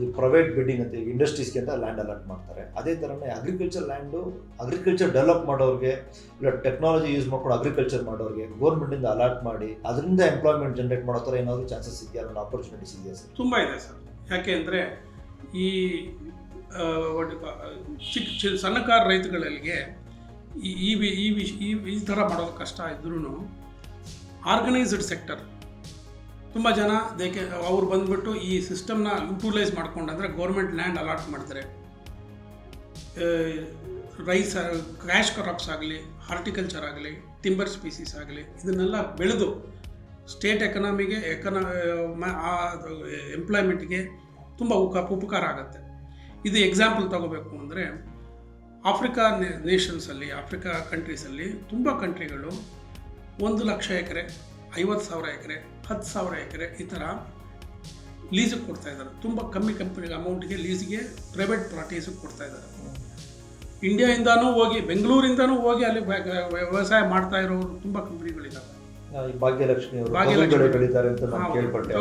ಈ ಪ್ರೈವೇಟ್ ಬಿಲ್ಡಿಂಗ್ ಅಂತ ಇಂಡಸ್ಟ್ರೀಸ್ಗೆ ಅಂತ ಲ್ಯಾಂಡ್ ಅಲಾಟ್ ಮಾಡ್ತಾರೆ. ಅದೇ ಥರನೇ ಅಗ್ರಿಕಲ್ಚರ್ ಡೆವಲಪ್ ಮಾಡೋರಿಗೆ, ಇಲ್ಲ ಟೆಕ್ನಾಲಜಿ ಯೂಸ್ ಮಾಡ್ಕೊಂಡು ಅಗ್ರಿಕಲ್ಚರ್ ಮಾಡೋರಿಗೆ ಗೌರ್ಮೆಂಟಿಂದ ಅಲಾಟ್ ಮಾಡಿ ಅದರಿಂದ ಎಂಪ್ಲಾಯ್ಮೆಂಟ್ ಜನರೇಟ್ ಮಾಡೋ ಥರ ಏನಾದರೂ ಚಾನ್ಸಸ್ ಇದೆಯಾ, ಅನ್ನೋ ಆಪರ್ಚುನಿಟೀಸ್ ಇದೆಯಾ ಸರ್? ತುಂಬ ಇದೆ ಸರ್. ಯಾಕೆ ಅಂದರೆ ಈ ಸಣ್ಣಕಾರ ರೈತಗಳಿಗೆ ಈ ಥರ ಮಾಡೋದು ಕಷ್ಟ ಇದ್ರೂ ಆರ್ಗನೈಸ್ಡ್ ಸೆಕ್ಟರ್ ತುಂಬ ಜನ ಅವ್ರು ಬಂದುಬಿಟ್ಟು ಈ ಸಿಸ್ಟಮ್ನ ಯುಟಿಲೈಸ್ ಮಾಡ್ಕೊಂಡಂದರೆ ಗೌರ್ಮೆಂಟ್ ಲ್ಯಾಂಡ್ ಅಲಾಟ್ ಮಾಡ್ತಾರೆ. ರೈಸ್, ಕ್ಯಾಶ್ ಕ್ರಾಪ್ಸ್ ಆಗಲಿ, ಹಾರ್ಟಿಕಲ್ಚರ್ ಆಗಲಿ, ಟಿಂಬರ್ ಸ್ಪೀಸೀಸ್ ಆಗಲಿ, ಇದನ್ನೆಲ್ಲ ಬೆಳೆದು ಸ್ಟೇಟ್ ಎಕನಾಮಿಗೆ ಎಂಪ್ಲಾಯ್ಮೆಂಟ್ಗೆ ತುಂಬ ಉಪಕಾರ ಆಗುತ್ತೆ. ಇದು ಎಕ್ಸಾಂಪಲ್ ತಗೋಬೇಕು ಅಂದರೆ ಆಫ್ರಿಕಾ ನೇಷನ್ಸಲ್ಲಿ, ಆಫ್ರಿಕಾ ಕಂಟ್ರೀಸಲ್ಲಿ ತುಂಬ ಕಂಟ್ರಿಗಳು 1,00,000 ಎಕರೆ, 50,000 ಎಕರೆ, 10,000 ಎಕರೆ ಈ ಥರ ಲೀಸಿಗೆ ಕೊಡ್ತಾ ಇದ್ದಾರೆ. ತುಂಬ ಕಮ್ಮಿ ಅಮೌಂಟ್ಗೆ ಲೀಸಿಗೆ ಪ್ರೈವೇಟ್ ಪಾರ್ಟೀಸಿಗೆ ಕೊಡ್ತಾ ಇದ್ದಾರೆ. ಇಂಡಿಯಾಯಿಂದನೂ ಹೋಗಿ, ಬೆಂಗಳೂರಿಂದನೂ ಹೋಗಿ ಅಲ್ಲಿ ವ್ಯವಸಾಯ ಮಾಡ್ತಾ ಇರೋರು ತುಂಬ ಕಂಪ್ನಿಗಳಿದ್ದಾವೆ. ಭಾಗ್ಯಲಕ್ಷ್ಮಿ ಬೆಳೀತಾರೆ ಅಂತ ನಾನು ಕೇಳ್ಪಟ್ಟೆ.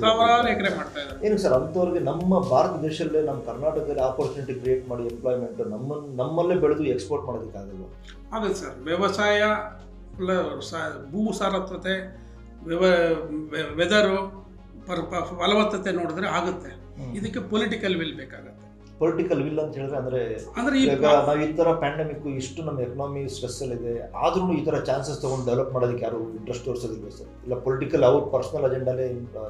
ಸಾವಿರಾರು ಎಕರೆ ಮಾಡ್ತಾ ಇದ್ದಾರೆ. ಏನು ಸರ್, ಅಂಥವ್ರಿಗೆ ನಮ್ಮ ಭಾರತ ದೇಶದಲ್ಲೇ, ನಮ್ಮ ಕರ್ನಾಟಕದಲ್ಲಿ ಆಪರ್ಚುನಿಟಿ ಕ್ರಿಯೇಟ್ ಮಾಡಿ ಎಂಪ್ಲಾಯ್ಮೆಂಟ್ ನಮ್ಮಲ್ಲೇ ಬೆಳೆದು ಎಕ್ಸ್ಪೋರ್ಟ್ ಮಾಡೋದಕ್ಕಾಗಲ್ಲ? ಆಗುತ್ತೆ ಸರ್. ವ್ಯವಸಾಯ, ಭೂ ಸಾರತ್ವತೆ, ವೆದರು, ಫಲವತ್ತತೆ ನೋಡಿದ್ರೆ ಆಗುತ್ತೆ. ಇದಕ್ಕೆ ಪೊಲಿಟಿಕಲ್ ವಿಲ್ ಬೇಕಾಗುತ್ತೆ. ಪೊಲಿಟಿಕಲ್ ವಿಲ್ ಅಂತ ಹೇಳಿದ್ರೆ ಅಂದ್ರೆ ಈಗ ನಾವು ಈ ತರ ಪ್ಯಾಂಡಮಿಕ್ ಇಷ್ಟು ನಮ್ಮ ಎಕನಾಮಿ ಸ್ಟ್ರೆಸ್ ಅಲ್ಲಿ ಇದೆ, ಆದ್ರೂ ಈ ತರ ಚಾನ್ಸಸ್ ತಗೊಂಡು ಡೆವಲಪ್ ಮಾಡೋದಕ್ಕೆ ಯಾರು ಇಂಟ್ರೆಸ್ಟ್ ತೋರಿಸೋದಿಲ್ಲ ಸರ್? ಇಲ್ಲ ಪೊಲಿಟಿಕಲ್ ಅವ್ರ ಪರ್ಸನಲ್ ಅಜೆಂಡಾಲೇ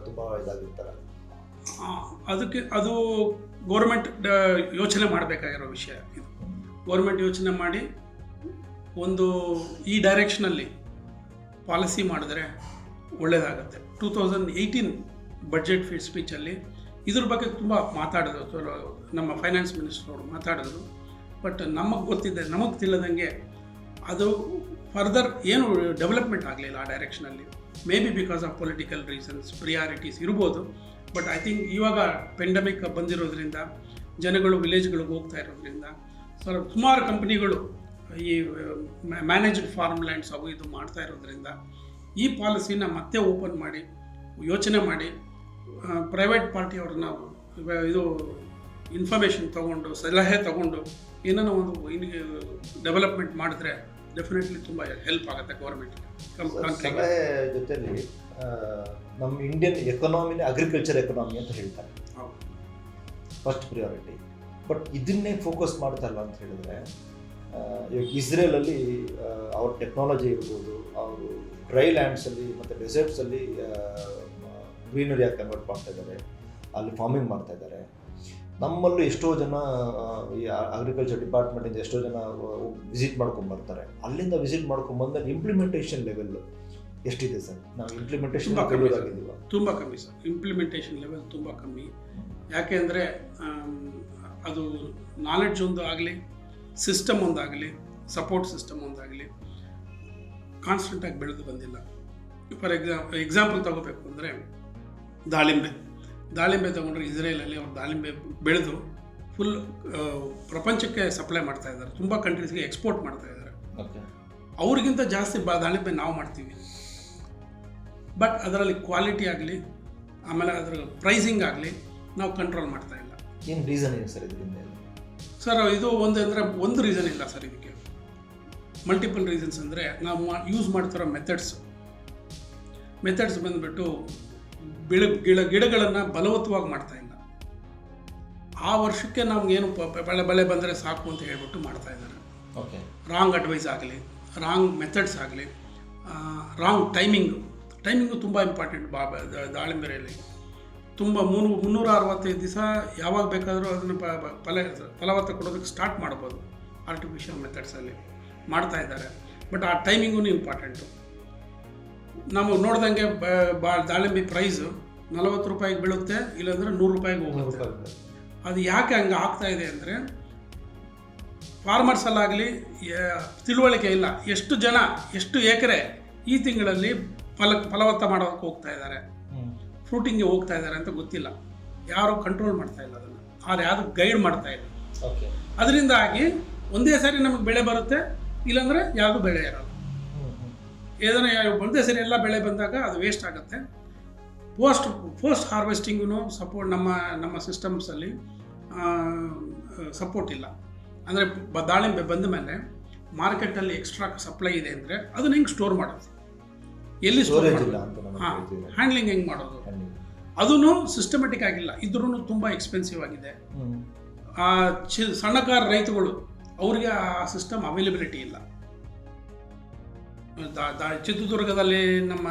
ತುಂಬಾ ಇದಾಗಿರ್ತಾರೆ. ಅದಕ್ಕೆ ಅದು ಗೌರ್ಮೆಂಟ್ ಯೋಚನೆ ಮಾಡಬೇಕಾಗಿರೋ ವಿಷಯ. ಇದು ಗೌರ್ಮೆಂಟ್ ಯೋಚನೆ ಮಾಡಿ ಒಂದು ಈ ಡೈರೆಕ್ಷನಲ್ಲಿ ಪಾಲಿಸಿ ಮಾಡಿದ್ರೆ ಒಳ್ಳೆಯದಾಗುತ್ತೆ. 2018 ಬಡ್ಜೆಟ್ ಸ್ಪೀಚಲ್ಲಿ ಇದ್ರ ಬಗ್ಗೆ ತುಂಬ ಮಾತಾಡಿದ್ರು, ನಮ್ಮ ಫೈನಾನ್ಸ್ ಮಿನಿಸ್ಟರ್ ಅವರು ಮಾತಾಡಿದ್ರು. ಬಟ್ ನಮಗೆ ತಿಳಿದಂಗೆ ಅದು ಫರ್ದರ್ ಏನು ಡೆವಲಪ್ಮೆಂಟ್ ಆಗಲಿಲ್ಲ ಆ ಡೈರೆಕ್ಷನಲ್ಲಿ. Maybe because of political reasons, priorities ಇರ್ಬೋದು. ಬಟ್ ಐ ಥಿಂಕ್ ಇವಾಗ ಪೆಂಡಮಿಕ್ ಬಂದಿರೋದ್ರಿಂದ, ಜನಗಳು ವಿಲೇಜ್ಗಳಿಗೆ ಹೋಗ್ತಾ ಇರೋದ್ರಿಂದ, ಸುಮಾರು ಕಂಪ್ನಿಗಳು ಈ ಮ್ಯಾನೇಜ್ಡ್ ಫಾರ್ಮ್ ಲ್ಯಾಂಡ್ಸ್ ಅವು ಇದು ಮಾಡ್ತಾ ಇರೋದ್ರಿಂದ ಈ ಪಾಲಿಸಿನ ಮತ್ತೆ ಓಪನ್ ಮಾಡಿ ಯೋಚನೆ ಮಾಡಿ ಪ್ರೈವೇಟ್ ಪಾರ್ಟಿಯವ್ರನ್ನ ಇದು ಇನ್ಫಾರ್ಮೇಷನ್ ತೊಗೊಂಡು, ಸಲಹೆ ತೊಗೊಂಡು ಏನೋ ಒಂದು ಡೆವಲಪ್ಮೆಂಟ್ ಮಾಡಿದ್ರೆ ಡೆಫಿನೆಟ್ಲಿ ತುಂಬ ಹೆಲ್ಪ್ ಆಗುತ್ತೆ ಗೌರ್ಮೆಂಟ್ಗೆ. ಸಲಹೆ ಜೊತೆಲಿ ನಮ್ಮ ಇಂಡಿಯನ್ ಎಕನಾಮಿನೇ ಅಗ್ರಿಕಲ್ಚರ್ ಎಕನಾಮಿ ಅಂತ ಹೇಳ್ತಾರೆ, ಫಸ್ಟ್ ಪ್ರಿಯಾರಿಟಿ. ಬಟ್ ಇದನ್ನೇ ಫೋಕಸ್ ಮಾಡ್ತಾರಲ್ಲ ಅಂತ ಹೇಳಿದ್ರೆ ಇವಾಗ ಇಸ್ರೇಲಲ್ಲಿ ಅವ್ರ ಟೆಕ್ನಾಲಜಿ ಇರ್ಬೋದು, ಅವರು ಡ್ರೈ ಲ್ಯಾಂಡ್ಸಲ್ಲಿ ಮತ್ತು ಡೆಸರ್ಟ್ಸಲ್ಲಿ ಗ್ರೀನರಿಯಾಗಿ ಕನ್ವರ್ಟ್ ಮಾಡ್ತಾ ಇದ್ದಾರೆ, ಅಲ್ಲಿ ಫಾರ್ಮಿಂಗ್ ಮಾಡ್ತಾ ಇದ್ದಾರೆ. ನಮ್ಮಲ್ಲೂ ಎಷ್ಟೋ ಜನ ಈ ಅಗ್ರಿಕಲ್ಚರ್ ಡಿಪಾರ್ಟ್ಮೆಂಟಿಂದ ಎಷ್ಟೋ ಜನ ವಿಸಿಟ್ ಮಾಡ್ಕೊಂಡ್ಬರ್ತಾರೆ. ಅಲ್ಲಿಂದ ವಿಸಿಟ್ ಮಾಡ್ಕೊಂಡ್ಬಂದಾಗ ಇಂಪ್ಲಿಮೆಂಟೇಷನ್ ಲೆವೆಲ್ ಎಷ್ಟಿದೆ ಸರ್? ನಾವು ಇಂಪ್ಲಿಮೆಂಟೇಷನ್ ಆಗಿದ್ದೀವ? ತುಂಬ ಕಮ್ಮಿ ಸರ್, ಇಂಪ್ಲಿಮೆಂಟೇಷನ್ ಲೆವೆಲ್ ತುಂಬ ಕಮ್ಮಿ. ಯಾಕೆಂದರೆ ಅದು ನಾಲೆಡ್ಜ್ ಒಂದು ಆಗಲಿ, ಸಿಸ್ಟಮ್ ಒಂದಾಗಲಿ, ಸಪೋರ್ಟ್ ಸಿಸ್ಟಮ್ ಒಂದಾಗಲಿ ಕಾನ್ಸ್ಟೆಂಟಾಗಿ ಬೆಳೆದು ಬಂದಿಲ್ಲ. ಫಾರ್ ಎಕ್ಸಾಂಪಲ್ ತಗೋಬೇಕು ಅಂದರೆ ದಾಳಿಂಬೆ ತೊಗೊಂಡ್ರೆ ಇಸ್ರೇಲಲ್ಲಿ ಅವ್ರು ದಾಳಿಂಬೆ ಬೆಳೆದು ಫುಲ್ ಪ್ರಪಂಚಕ್ಕೆ ಸಪ್ಲೈ ಮಾಡ್ತಾ ಇದ್ದಾರೆ, ತುಂಬ ಕಂಟ್ರೀಸ್ಗೆ ಎಕ್ಸ್ಪೋರ್ಟ್ ಮಾಡ್ತಾ ಇದ್ದಾರೆ. ಅವ್ರಿಗಿಂತ ಜಾಸ್ತಿ ದಾಳಿಂಬೆ ನಾವು ಮಾಡ್ತೀವಿ. ಬಟ್ ಅದರಲ್ಲಿ ಕ್ವಾಲಿಟಿ ಆಗಲಿ, ಆಮೇಲೆ ಅದರ ಪ್ರೈಸಿಂಗ್ ಆಗಲಿ ನಾವು ಕಂಟ್ರೋಲ್ ಮಾಡ್ತಾ ಇಲ್ಲ. ಏನು ರೀಸನ್ ಇದೆ ಸರ್ ಇದರಿಂದ? ಸರ್ ಇದು ಒಂದು ರೀಸನ್ ಇಲ್ಲ ಸರ್, ಇದಕ್ಕೆ ಮಲ್ಟಿಪಲ್ ರೀಸನ್ಸ್. ಅಂದರೆ ನಾವು ಯೂಸ್ ಮಾಡ್ತಿರೋ ಮೆಥಡ್ಸ್ ಬಂದುಬಿಟ್ಟು ಗಿಡಗಳನ್ನು ಬಲವತ್ತವಾಗಿ ಮಾಡ್ತಾ ಇಲ್ಲ. ಆ ವರ್ಷಕ್ಕೆ ನಮಗೇನು ಬೆಳೆ ಬಂದರೆ ಸಾಕು ಅಂತ ಹೇಳ್ಬಿಟ್ಟು ಮಾಡ್ತಾ ಇದ್ದಾರೆ. ಓಕೆ, ರಾಂಗ್ ಅಡ್ವೈಸ್ ಆಗಲಿ, ರಾಂಗ್ ಮೆಥಡ್ಸ್ ಆಗಲಿ, ರಾಂಗ್ ಟೈಮಿಂಗು ತುಂಬ ಇಂಪಾರ್ಟೆಂಟ್. ದಾಳಿಂಬೆಯಲ್ಲಿ ತುಂಬ 365 ದಿವಸ ಯಾವಾಗ ಬೇಕಾದರೂ ಅದನ್ನು ಫಲವತ್ತ ಕೊಡೋದಕ್ಕೆ ಸ್ಟಾರ್ಟ್ ಮಾಡ್ಬೋದು. ಆರ್ಟಿಫಿಷಿಯಲ್ ಮೆಥಡ್ಸಲ್ಲಿ ಮಾಡ್ತಾ ಇದ್ದಾರೆ, ಬಟ್ ಆ ಟೈಮಿಂಗೂ ಇಂಪಾರ್ಟೆಂಟು. ನಾವು ನೋಡ್ದಂಗೆ ದಾಳಿಂಬೆ ಪ್ರೈಸು 40 ರೂಪಾಯಿಗೆ ಬೀಳುತ್ತೆ, ಇಲ್ಲಾಂದರೆ 100 ರೂಪಾಯಿಗೆ ಹೋಗುತ್ತೆ. ಅದು ಯಾಕೆ ಹಂಗೆ ಆಗ್ತಾ ಇದೆ ಅಂದರೆ ಫಾರ್ಮರ್ಸಲ್ಲಾಗಲಿ ತಿಳುವಳಿಕೆ ಇಲ್ಲ. ಎಷ್ಟು ಎಕರೆ ಈ ತಿಂಗಳಲ್ಲಿ ಫಲವತ್ತ ಮಾಡೋದಕ್ಕೆ ಹೋಗ್ತಾ ಇದ್ದಾರೆ, ಫ್ರೂಟಿಂಗ್ಗೆ ಹೋಗ್ತಾ ಇದ್ದಾರೆ ಅಂತ ಗೊತ್ತಿಲ್ಲ. ಯಾರು ಕಂಟ್ರೋಲ್ ಮಾಡ್ತಾ ಇಲ್ಲ ಅದನ್ನು, ಆದ್ರೆ ಯಾವುದು ಗೈಡ್ ಮಾಡ್ತಾ ಇಲ್ಲ. ಅದರಿಂದಾಗಿ ಒಂದೇ ಸಾರಿ ನಮಗೆ ಬೆಳೆ ಬರುತ್ತೆ, ಇಲ್ಲಾಂದರೆ ಯಾವುದು ಬೆಳೆ ಇರೋಲ್ಲ. ಏದನ್ನ ಒಂದೇ ಸರಿ ಎಲ್ಲ ಬೆಳೆ ಬಂದಾಗ ಅದು ವೇಸ್ಟ್ ಆಗುತ್ತೆ. ಪೋಸ್ಟ್ ಹಾರ್ವೆಸ್ಟಿಂಗೂ ಸಪೋರ್ಟ್ ನಮ್ಮ ಸಿಸ್ಟಮ್ಸಲ್ಲಿ ಸಪೋರ್ಟ್ ಇಲ್ಲ. ಅಂದರೆ ದಾಳಿಂಬೆ ಬಂದ ಮೇಲೆ ಮಾರ್ಕೆಟಲ್ಲಿ ಎಕ್ಸ್ಟ್ರಾ ಸಪ್ಲೈ ಇದೆ ಅಂದರೆ ಅದನ್ನ ಹೆಂಗೆ ಸ್ಟೋರ್ ಮಾಡೋದು, ಎಲ್ಲಿ ಸ್ಟೋರ್ ಮಾಡೋದು, ಹ್ಯಾಂಡ್ಲಿಂಗ್ ಹೆಂಗೆ ಮಾಡೋದು, ಅದೂ ಸಿಸ್ಟಮೆಟಿಕ್ ಆಗಿಲ್ಲ. ಇದ್ರೂ ತುಂಬ ಎಕ್ಸ್ಪೆನ್ಸಿವ್ ಆಗಿದೆ. ಸಣ್ಣಕಾರ ರೈತಗಳು ಅವರಿಗೆ ಆ ಸಿಸ್ಟಮ್ ಅವೈಲಬಿಲಿಟಿ ಇಲ್ಲ. ಚಿತ್ರದುರ್ಗದಲ್ಲಿ ನಮ್ಮ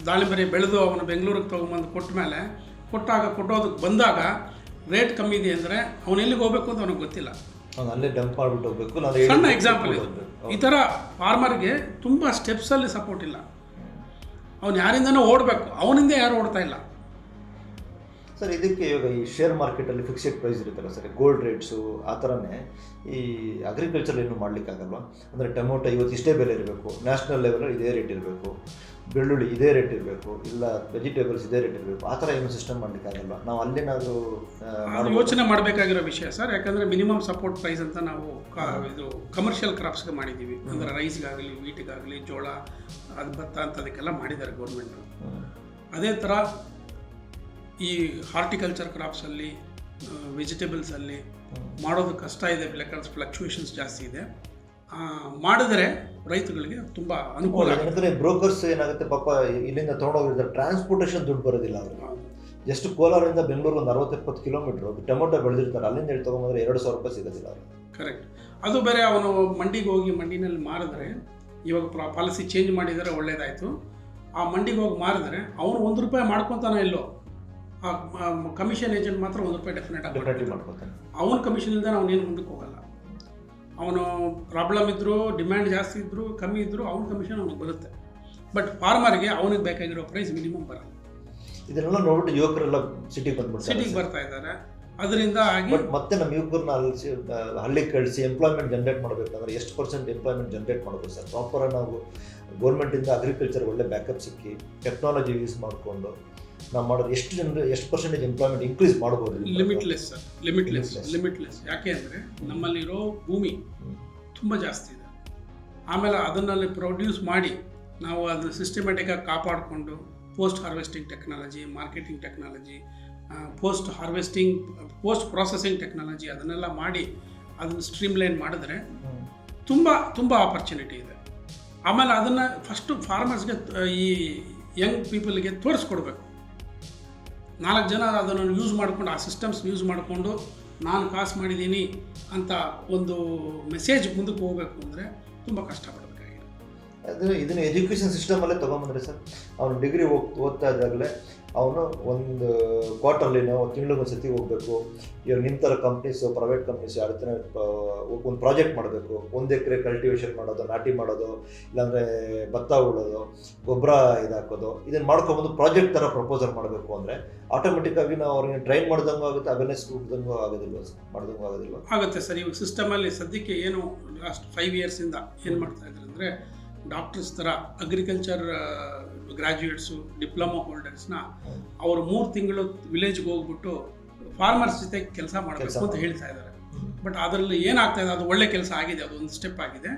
ದಾಳಿಂಬೆ ಬೆಳೆದು ಅವನು ಬೆಂಗಳೂರಿಗೆ ತೊಗೊಂಬಂದು ಕೊಟ್ಟೋದಕ್ಕೆ ಬಂದಾಗ ರೇಟ್ ಕಮ್ಮಿ ಇದೆ ಅಂದರೆ ಅವನು ಎಲ್ಲಿಗೆ ಹೋಗ್ಬೇಕು ಅಂತ ಅವನಿಗೆ ಗೊತ್ತಿಲ್ಲ. ಅಲ್ಲೇ ಡಂಪ್ ಮಾಡಿಬಿಟ್ಟು ಹೋಗ್ಬೇಕು. ಸಣ್ಣ ಎಕ್ಸಾಂಪಲ್ ಇದು. ಈ ಥರ ಫಾರ್ಮರ್ಗೆ ತುಂಬ ಸ್ಟೆಪ್ಸಲ್ಲಿ ಸಪೋರ್ಟ್ ಇಲ್ಲ. ಅವನು ಯಾರಿಂದನೂ ಓಡಬೇಕು, ಅವನಿಂದ ಯಾರು ಓಡ್ತಾ ಇಲ್ಲ ಸರ್. ಇದಕ್ಕೆ ಇವಾಗ ಈ ಶೇರ್ ಮಾರ್ಕೆಟಲ್ಲಿ ಫಿಕ್ಸೆಡ್ ಪ್ರೈಸ್ ಇರುತ್ತಲ್ಲ ಸರ್, ಗೋಲ್ಡ್ ರೇಟ್ಸು, ಆ ಥರನೇ ಈ ಅಗ್ರಿಕಲ್ಚರ್ ಏನು ಮಾಡಲಿಕ್ಕಾಗಲ್ವ? ಅಂದರೆ ಟೊಮೊಟೊ ಇವತ್ತು ಇಷ್ಟೇ ಬೆಲೆ ಇರಬೇಕು, ನ್ಯಾಷನಲ್ ಲೆವೆಲಲ್ಲಿ ಇದೇ ರೇಟ್ ಇರಬೇಕು, ಬೆಳ್ಳುಳ್ಳಿ ಇದೇ ರೇಟ್ ಇರಬೇಕು, ಇಲ್ಲ ವೆಜಿಟೇಬಲ್ಸ್ ಇದೇ ರೇಟ್ ಇರಬೇಕು, ಆ ಥರ ಏನು ಸಿಸ್ಟಮ್ ಮಾಡಲಿಕ್ಕಾಗಲ್ವ? ನಾವು ಅಲ್ಲೇನಾದರೂ ಯೋಚನೆ ಮಾಡಬೇಕಾಗಿರೋ ವಿಷಯ ಸರ್. ಯಾಕಂದರೆ ಮಿನಿಮಮ್ ಸಪೋರ್ಟ್ ಪ್ರೈಸ್ ಅಂತ ನಾವು ಇದು ಕಮರ್ಷಿಯಲ್ ಕ್ರಾಪ್ಸ್ಗೆ ಮಾಡಿದ್ದೀವಿ. ಅಂದರೆ ರೈಸ್ಗಾಗಲಿ, ವೀಟಿಗಾಗಲಿ, ಜೋಳ, ಭತ್ತ ಅಂತದಕ್ಕೆಲ್ಲ ಮಾಡಿದ್ದಾರೆ ಗೌರ್ಮೆಂಟು. ಅದೇ ಥರ ಈ ಹಾರ್ಟಿಕಲ್ಚರ್ ಕ್ರಾಪ್ಸಲ್ಲಿ, ವೆಜಿಟೇಬಲ್ಸಲ್ಲಿ ಮಾಡೋದು ಕಷ್ಟ ಇದೆ. ಫ್ಲಕ್ಚುಯೇಷನ್ಸ್ ಜಾಸ್ತಿ ಇದೆ. ಮಾಡಿದರೆ ರೈತಗಳಿಗೆ ತುಂಬ ಅನುಕೂಲ. ಯಾಕಂದರೆ ಬ್ರೋಕರ್ಸ್ ಏನಾಗುತ್ತೆ ಪಾಪ, ಇಲ್ಲಿಂದ ತೊಗೊಂಡೋಗಿರ್ತಾರೆ, ಟ್ರಾನ್ಸ್ಪೋರ್ಟೇಷನ್ ದುಡ್ಡು ಬರೋದಿಲ್ಲ ಅವ್ರಿಗೆ. ಎಷ್ಟು ಕೋಲಾರದಿಂದ ಬೆಂಗಳೂರು ಒಂದು 60-70 ಕಿಲೋಮೀಟ್ರು ಟೊಮೊಟೊ ಬೆಳೆದಿರ್ತಾರೆ, ಅಲ್ಲಿಂದ ಹೇಳಿ ತೊಗೊಂಬಂದ್ರೆ 2,000 ರೂಪಾಯಿ ಸಿಗೋದಿಲ್ಲ ಅವ್ರಿಗೆ. ಕರೆಕ್ಟ್. ಅದು ಬೇರೆ ಅವನು ಮಂಡಿಗೆ ಹೋಗಿ ಮಂಡಿನಲ್ಲಿ ಮಾರಿದ್ರೆ, ಇವಾಗ ಪಾಲಿಸಿ ಚೇಂಜ್ ಮಾಡಿದರೆ ಒಳ್ಳೇದಾಯಿತು. ಆ ಮಂಡಿಗೆ ಹೋಗಿ ಮಾರಿದ್ರೆ ಅವನು 1 ರೂಪಾಯಿ ಮಾಡ್ಕೊತಾನೆ ಇಲ್ಲೋ, ಆ ಕಮಿಷನ್ ಏಜೆಂಟ್ ಮಾತ್ರ 1 ರೂಪಾಯಿ ಡೆಫಿನೆಟ್ ಮಾಡ್ಕೊತಾನೆ. ಅವನ ಕಮಿಷನ್ ಇಲ್ಲದೆ ಅವನೇನು ಮುಂದಕ್ಕೆ ಹೋಗಲ್ಲ. ಅವನು ಪ್ರಾಬ್ಲಮ್ ಇದ್ದರೂ, ಡಿಮ್ಯಾಂಡ್ ಜಾಸ್ತಿ ಇದ್ದರೂ, ಕಮ್ಮಿ ಇದ್ದರೂ ಅವನ ಕಮಿಷನ್ ಅವನಿಗೆ ಬರುತ್ತೆ. ಬಟ್ ಫಾರ್ಮರ್ಗೆ ಅವನಿಗೆ ಬೇಕಾಗಿರೋ ಪ್ರೈಸ್ ಮಿನಿಮಮ್ ಬರಲ್ಲ. ಇದನ್ನೆಲ್ಲ ನೋಡ್ಬಿಟ್ಟು ಯುವಕರೆಲ್ಲ ಸಿಟಿಗೆ ಬರ್ತಾ ಇದ್ದಾರೆ. ಅದರಿಂದ ಮತ್ತೆ ನಮ್ಮ ಯುವಕರನ್ನ ಹಳ್ಳಿ ಕಳಿಸಿ ಎಂಪ್ಲಾಯ್ಮೆಂಟ್ ಜನರೇಟ್ ಮಾಡಬೇಕಂದ್ರೆ ಎಷ್ಟು % ಎಂಪ್ಲಾಯ್ಮೆಂಟ್ ಜನರೇಟ್ ಮಾಡಬೇಕು ಸರ್? ಪ್ರಾಪರಾಗಿ ನಾವು ಗೌರ್ಮೆಂಟಿಂದ ಅಗ್ರಿಕಲ್ಚರ್ ಒಳ್ಳೆ ಬ್ಯಾಕಪ್ ಸಿಕ್ಕಿ ಟೆಕ್ನಾಲಜಿ ಯೂಸ್ ಮಾಡಿಕೊಂಡು ನಾವು ಮಾಡೋದು ಎಷ್ಟು % ಎಂಪ್ಲಾಯ್ಮೆಂಟ್ ಇನ್ಕ್ರೀಸ್ ಮಾಡ್ಬೋದು? Limitless sir, limitless. ಯಾಕೆ ಅಂದರೆ ನಮ್ಮಲ್ಲಿರೋ ಭೂಮಿ ತುಂಬ ಜಾಸ್ತಿ ಇದೆ. ಆಮೇಲೆ ಅದನ್ನಲ್ಲಿ ಪ್ರೊಡ್ಯೂಸ್ ಮಾಡಿ ನಾವು ಅದನ್ನು ಸಿಸ್ಟಮೆಟಿಕ್ಕಾಗಿ ಕಾಪಾಡಿಕೊಂಡು post harvesting technology, marketing technology, post processing technology ಅದನ್ನೆಲ್ಲ ಮಾಡಿ ಅದನ್ನು ಸ್ಟ್ರೀಮ್ಲೈನ್ ಮಾಡಿದ್ರೆ ತುಂಬ ಆಪರ್ಚುನಿಟಿ ಇದೆ. ಆಮೇಲೆ ಅದನ್ನು ಫಸ್ಟು ಫಾರ್ಮರ್ಸ್ಗೆ, ಈ ಯಂಗ್ ಪೀಪಲ್ಗೆ ತೋರಿಸ್ಕೊಡ್ಬೇಕು. 4 ಜನ ಅದನ್ನು ಯೂಸ್ ಮಾಡಿಕೊಂಡು, ಆ ಸಿಸ್ಟಮ್ಸ್ ಯೂಸ್ ಮಾಡಿಕೊಂಡು ನಾನು ಕಾಸು ಮಾಡಿದ್ದೀನಿ ಅಂತ ಒಂದು ಮೆಸೇಜ್ ಮುಂದಕ್ಕೆ ಹೋಗಬೇಕು ಅಂದರೆ ತುಂಬ ಕಷ್ಟಪಡಬೇಕಾಗಿದೆ. ಅಂದರೆ ಇದನ್ನು ಎಜುಕೇಷನ್ ಸಿಸ್ಟಮಲ್ಲೇ ತೊಗೊಂಬಂದ್ರೆ ಸರ್, ಅವನು ಡಿಗ್ರಿ ಓದ್ತಾ ಇದ್ದಾಗಲೇ ಅವನು ಒಂದು ಕ್ವಾರ್ಟರ್ಲಿನೋ ತಿಂಗಳಿಗೊಂದು ಸತಿ ಹೋಗಬೇಕು. ಇವಾಗ ನಿಮ್ಮ ಥರ ಕಂಪ್ನೀಸು, ಪ್ರೈವೇಟ್ ಕಂಪ್ನೀಸ್ ಯಾರ ಒಂದು ಪ್ರಾಜೆಕ್ಟ್ ಮಾಡಬೇಕು. 1 ಎಕರೆ ಕಲ್ಟಿವೇಷನ್ ಮಾಡೋದು, ನಾಟಿ ಮಾಡೋದು, ಇಲ್ಲಾಂದರೆ ಭತ್ತ ಉಳೋದು, ಗೊಬ್ಬರ ಇದಾಕೋದು, ಇದನ್ನು ಮಾಡ್ಕೊಬಂದು ಪ್ರಾಜೆಕ್ಟ್ ಥರ ಪ್ರಪೋಸಲ್ ಮಾಡಬೇಕು ಅಂದರೆ ಆಟೋಮೆಟಿಕ್ಕಾಗಿ ನಾವು ಅವ್ರಿಗೆ ಟ್ರೈನ್ ಮಾಡ್ದಂಗೂ ಆಗುತ್ತೆ, ಅವೇರ್ನೆಸ್ ಕೊಡ್ದಂಗೂ ಆಗೋದಿಲ್ವ ಸರ್, ಮಾಡ್ದಂಗೂ ಆಗೋದಿಲ್ವ? ಆಗುತ್ತೆ ಸರ್. ಇವಾಗ ಸಿಸ್ಟಮಲ್ಲಿ ಸದ್ಯಕ್ಕೆ ಏನು ಲಾಸ್ಟ್ 5 ಇಯರ್ಸಿಂದ ಏನು ಮಾಡ್ತಾ ಇದ್ದಾರೆ ಅಂದರೆ, ಡಾಕ್ಟರ್ಸ್ ಥರ ಅಗ್ರಿಕಲ್ಚರ್ ಗ್ರ್ಯಾಜುಯೇಟ್ಸು, ಡಿಪ್ಲೊಮಾ ಹೋಲ್ಡರ್ಸ್ನ ಅವರು 3 ತಿಂಗಳು ವಿಲೇಜ್ಗೆ ಹೋಗ್ಬಿಟ್ಟು ಫಾರ್ಮರ್ಸ್ ಜೊತೆ ಕೆಲಸ ಮಾಡಬೇಕು ಅಂತ ಹೇಳ್ತಾ ಇದ್ದಾರೆ. ಬಟ್ ಅದರಲ್ಲಿ ಏನಾಗ್ತಾ ಇದೆ, ಅದು ಒಳ್ಳೆ ಕೆಲಸ ಆಗಿದೆ, ಅದು ಒಂದು ಸ್ಟೆಪ್ ಆಗಿದೆ.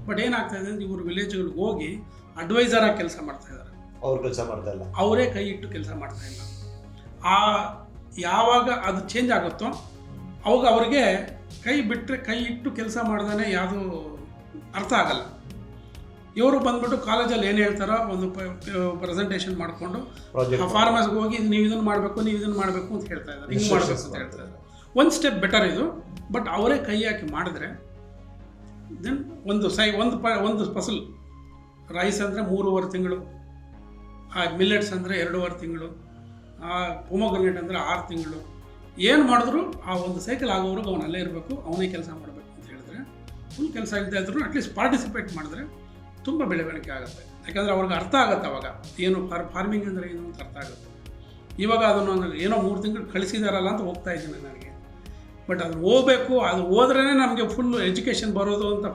ಬಟ್ ಏನಾಗ್ತಾ ಇದೆ ಅಂದರೆ, ಇವರು ವಿಲೇಜ್ಗಳಿಗೆ ಹೋಗಿ ಅಡ್ವೈಸರಾಗಿ ಕೆಲಸ ಮಾಡ್ತಾ ಇದ್ದಾರೆ. ಅವ್ರು ಕೆಲಸ ಮಾಡ್ತಾ ಇಲ್ಲ, ಅವರೇ ಕೈ ಇಟ್ಟು ಕೆಲಸ ಮಾಡ್ತಾ ಇಲ್ಲ. ಯಾವಾಗ ಅದು ಚೇಂಜ್ ಆಗುತ್ತೋ ಅವಾಗ ಅವ್ರಿಗೆ ಕೈ ಬಿಟ್ಟರೆ, ಕೈ ಇಟ್ಟು ಕೆಲಸ ಮಾಡ್ದೇ ಯಾವುದೂ ಅರ್ಥ ಆಗಲ್ಲ. ಇವರು ಬಂದ್ಬಿಟ್ಟು ಕಾಲೇಜಲ್ಲಿ ಏನು ಹೇಳ್ತಾರೋ ಒಂದು ಪ್ರೆಸೆಂಟೇಷನ್ ಮಾಡಿಕೊಂಡು ಫಾರ್ಮರ್ಸ್ಗೆ ಹೋಗಿ ನೀವು ಇದನ್ನು ಮಾಡಬೇಕು, ನೀವು ಇದನ್ನು ಮಾಡಬೇಕು ಅಂತ ಹೇಳ್ತಾ ಇದ್ದಾರೆ, ಹಿಂಗೆ ಮಾಡಬೇಕು ಅಂತ ಹೇಳ್ತಾ ಇದ್ದಾರೆ. ಒಂದು ಸ್ಟೆಪ್ ಬೆಟರ್ ಇದು. ಬಟ್ ಅವರೇ ಕೈ ಹಾಕಿ ಮಾಡಿದ್ರೆ ದೆನ್ ಒಂದು ಫಸಲು, ರೈಸ್ ಅಂದರೆ 3.5 ತಿಂಗಳು, ಮಿಲ್ಲೆಟ್ಸ್ ಅಂದರೆ 2.5 ತಿಂಗಳು, ಪೊಮೊಗ್ರನೇಟ್ ಅಂದರೆ 6 ತಿಂಗಳು. ಏನು ಮಾಡಿದ್ರು ಆ ಒಂದು ಸೈಕಲ್ ಆಗೋವರೆಗೂ ಅವನು ಅಲ್ಲೇ ಇರಬೇಕು, ಅವನೇ ಕೆಲಸ ಮಾಡಬೇಕು ಅಂತ ಹೇಳಿದ್ರೆ, ಫುಲ್ ಕೆಲಸ ಇಲ್ಲದೆ ಇದ್ರೂ ಅಟ್ಲೀಸ್ಟ್ ಪಾರ್ಟಿಸಿಪೇಟ್ ಮಾಡಿದ್ರೆ ತುಂಬ ಬೆಳವಣಿಗೆ ಆಗುತ್ತೆ. ಯಾಕಂದರೆ ಅವ್ರಿಗೆ ಅರ್ಥ ಆಗುತ್ತೆ ಅವಾಗ ಏನು ಫಾರ್ಮಿಂಗ್ ಅಂದರೆ ಏನು ಅಂತ ಅರ್ಥ ಆಗುತ್ತೆ. ಇವಾಗ ಅದನ್ನು ಏನೋ 3 ತಿಂಗಳು ಕಳಿಸಿದಾರಲ್ಲ ಅಂತ ಹೋಗ್ತಾ ಇದ್ದೀನಿ ನನಗೆ. ಬಟ್ ಅದು ಹೋಗಬೇಕು, ಅದು ಹೋದ್ರೇ ನಮಗೆ ಫುಲ್ ಎಜುಕೇಷನ್ ಬರೋದು ಅಂತ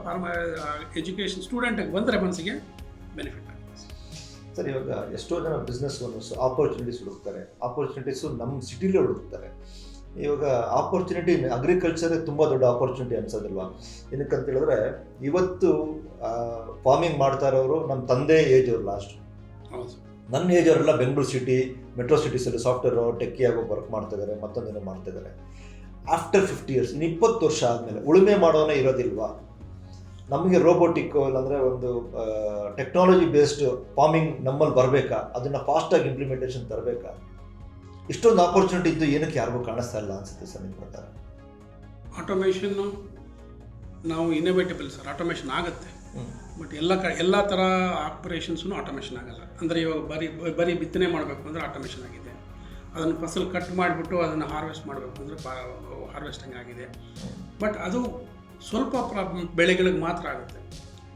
ಎಜುಕೇಷನ್ ಸ್ಟೂಡೆಂಟಿಗೆ ಬಂದರೆ ಮನಸ್ಸಿಗೆ ಬೆನಿಫಿಟ್ ಆಗುತ್ತೆ. ಸರ್, ಇವಾಗ ಎಷ್ಟೋ ಜನ ಬಿಸ್ನೆಸ್ ಓನರ್ಸ್ ಆಪರ್ಚುನಿಟೀಸ್ ಹುಡುಕ್ತಾರೆ. ಆಪರ್ಚುನಿಟೀಸು ನಮ್ಮ ಸಿಟಿಲೇ ಹುಡುಕ್ತಾರೆ. ಇವಾಗ ಆಪರ್ಚುನಿಟಿ, ಅಗ್ರಿಕಲ್ಚರೇ ತುಂಬ ದೊಡ್ಡ ಆಪರ್ಚುನಿಟಿ ಅನ್ಸೋದಿಲ್ವಾ? ಏನಕ್ಕಂತ ಹೇಳಿದ್ರೆ, ಇವತ್ತು ಫಾರ್ಮಿಂಗ್ ಮಾಡ್ತಾ ಇರೋರು ನಮ್ಮ ತಂದೆ ಏಜ್ ಅವರು, ಲಾಸ್ಟ್ ನನ್ನ ಏಜ್ ಅವರೆಲ್ಲ ಬೆಂಗಳೂರು ಸಿಟಿ, ಮೆಟ್ರೋ ಸಿಟೀಸಲ್ಲಿ ಸಾಫ್ಟ್ವೇರ್ ಟೆಕ್ಕಿಯಾಗಿ ವರ್ಕ್ ಮಾಡ್ತಿದ್ದಾರೆ, ಮತ್ತೊಂದೇನೋ ಮಾಡ್ತಿದ್ದಾರೆ. ಆಫ್ಟರ್ 50 ಇಯರ್ಸ್, ಇನ್ನು 20 ವರ್ಷ ಆದಮೇಲೆ ಉಳುಮೆ ಮಾಡೋನೇ ಇರೋದಿಲ್ವಾ? ನಮಗೆ ರೋಬೋಟಿಕ್ ಇಲ್ಲಾಂದರೆ ಒಂದು ಟೆಕ್ನಾಲಜಿ ಬೇಸ್ಡ್ ಫಾರ್ಮಿಂಗ್ ನಮ್ಮಲ್ಲಿ ಬರಬೇಕಾ? ಅದನ್ನು ಫಾಸ್ಟಾಗಿ ಇಂಪ್ಲಿಮೆಂಟೇಷನ್ ತರಬೇಕಾ? ಇಷ್ಟೊಂದು ಆಪರ್ಚುನಿಟಿ ಇದ್ದು ಏನಕ್ಕೆ ಯಾರಿಗೂ ಕಾಣಿಸ್ತಾ ಇಲ್ಲ ಅನ್ಸುತ್ತೆ ಸರ್ ನಿಮ್ಮ ಪ್ರಕಾರ? ಆಟೋಮೇಷನ್ನು ನಾವು ಇನೋವೇಟಬಲ್ ಸರ್, ಆಟೋಮೇಷನ್ ಆಗುತ್ತೆ. ಬಟ್ ಎಲ್ಲ ಥರ ಆಪರೇಷನ್ಸೂ ಆಟೋಮೇಷನ್ ಆಗಲ್ಲ. ಅಂದರೆ ಇವಾಗ ಬರೀ ಬಿತ್ತನೆ ಮಾಡಬೇಕು ಅಂದರೆ ಆಟೋಮೇಷನ್ ಆಗಿದೆ. ಅದನ್ನು ಫಸಲು ಕಟ್ ಮಾಡಿಬಿಟ್ಟು ಅದನ್ನು ಹಾರ್ವೆಸ್ಟ್ ಮಾಡಬೇಕು ಅಂದರೆ ಹಾರ್ವೆಸ್ಟಿಂಗ್ ಆಗಿದೆ. ಬಟ್ ಅದು ಸ್ವಲ್ಪ ಬೆಳೆಗಳಿಗೆ ಮಾತ್ರ ಆಗುತ್ತೆ.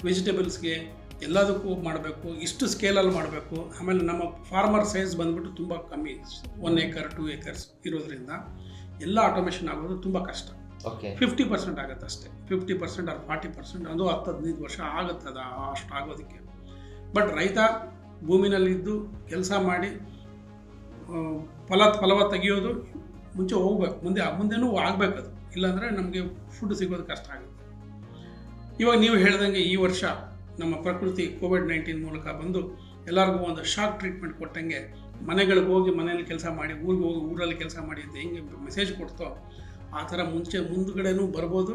ವೆಜಿಟೇಬಲ್ಸ್ಗೆ ಎಲ್ಲದಕ್ಕೂ ಮಾಡಬೇಕು, ಇಷ್ಟು ಸ್ಕೇಲಲ್ಲಿ ಮಾಡಬೇಕು. ಆಮೇಲೆ ನಮ್ಮ ಫಾರ್ಮರ್ ಸೈಜ್ ಬಂದ್ಬಿಟ್ಟು ತುಂಬ ಕಮ್ಮಿ, 1 acre 2 acres ಇರೋದ್ರಿಂದ ಎಲ್ಲ ಆಟೋಮೇಷನ್ ಆಗೋದು ತುಂಬ ಕಷ್ಟ. 50% ಆಗುತ್ತೆ ಅಷ್ಟೇ, 50% or 40%, ಅದು 10-15 ವರ್ಷ ಆಗುತ್ತೆ ಅದು ಅಷ್ಟು ಆಗೋದಕ್ಕೆ. ಬಟ್ ರೈತ ಭೂಮಿನಲ್ಲಿದ್ದು ಕೆಲಸ ಮಾಡಿ ಫಲ ತೆಗಿಯೋದು ಮುಂಚೆ ಹೋಗ್ಬೇಕು, ಮುಂದೆನೂ ಆಗಬೇಕದು. ಇಲ್ಲಾಂದರೆ ನಮಗೆ ಫುಡ್ ಸಿಗೋದು ಕಷ್ಟ ಆಗುತ್ತೆ. ಇವಾಗ ನೀವು ಹೇಳ್ದಂಗೆ ಈ ವರ್ಷ ನಮ್ಮ ಪ್ರಕೃತಿ COVID-19 ಮೂಲಕ ಬಂದು ಎಲ್ಲರಿಗೂ ಒಂದು ಶಾಕ್ ಟ್ರೀಟ್ಮೆಂಟ್ ಕೊಟ್ಟಂಗೆ, ಮನೆಗಳಿಗೆ ಹೋಗಿ ಮನೆಯಲ್ಲಿ ಕೆಲಸ ಮಾಡಿ, ಊರಿಗೆ ಹೋಗಿ ಊರಲ್ಲಿ ಕೆಲಸ ಮಾಡಿ ಅಂತ ಹೆಂಗೆ ಮೆಸೇಜ್ ಕೊಡ್ತೋ ಆ ಥರ ಮುಂದುಗಡೆನೂ ಬರ್ಬೋದು.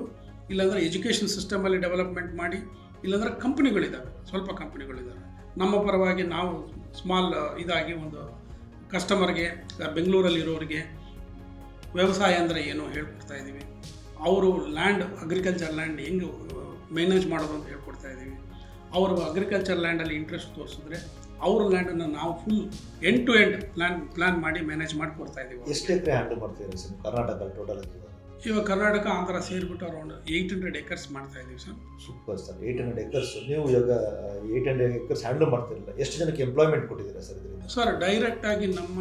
ಇಲ್ಲಾಂದರೆ ಎಜುಕೇಷನ್ ಸಿಸ್ಟಮಲ್ಲಿ ಡೆವಲಪ್ಮೆಂಟ್ ಮಾಡಿ, ಇಲ್ಲಾಂದರೆ ಕಂಪ್ನಿಗಳಿದ್ದಾವೆ, ಸ್ವಲ್ಪ ಕಂಪ್ನಿಗಳಿದ್ದಾವೆ ನಮ್ಮ ಪರವಾಗಿ. ನಾವು ಸ್ಮಾಲ್ ಇದಾಗಿ ಒಂದು ಕಸ್ಟಮರ್ಗೆ, ಬೆಂಗಳೂರಲ್ಲಿರೋರಿಗೆ ವ್ಯವಸಾಯ ಅಂದರೆ ಏನು ಹೇಳ್ಕೊಡ್ತಾ ಇದ್ದೀವಿ. ಅವರು ಅಗ್ರಿಕಲ್ಚರ್ ಲ್ಯಾಂಡ್ ಹೆಂಗೆ ಮ್ಯಾನೇಜ್ ಮಾಡೋದು ಅಂತ ಹೇಳ್ಕೊಡ್ತಾ ಇದ್ದೀವಿ. ಅವರು ಅಗ್ರಿಕಲ್ಚರ್ ಲ್ಯಾಂಡಲ್ಲಿ ಇಂಟ್ರೆಸ್ಟ್ ತೋರಿಸಿದ್ರೆ ಅವ್ರ ಲ್ಯಾಂಡನ್ನು ನಾವು full end to end plan ಮಾಡಿ ಮ್ಯಾನೇಜ್ ಮಾಡಿಕೊಡ್ತಾ ಇದ್ದೀವಿ. ಎಷ್ಟು ಎಕರೆ ಹ್ಯಾಂಡಲ್ ಮಾಡ್ತೀವಿ ಸರ್ ಕರ್ನಾಟಕ ಟೋಟಲ್? ಇವಾಗ ಕರ್ನಾಟಕ ಆಂಧ್ರ ಸೇರಿಬಿಟ್ಟು ಅರೌಂಡ್ 800 acres ಮಾಡ್ತಾ ಇದ್ದೀವಿ ಸರ್. Super sir, 800 acres. ನೀವು ಇವಾಗ 800 acres ಹ್ಯಾಂಡಲ್ ಮಾಡ್ತಿರಲಿಲ್ಲ, ಎಷ್ಟು ಜನಕ್ಕೆ ಎಂಪ್ಲಾಯ್ಮೆಂಟ್ ಕೊಟ್ಟಿದ್ದೀರಾ ಸರ್ ಇದರಿಂದ? ಸರ್, ಡೈರೆಕ್ಟಾಗಿ ನಮ್ಮ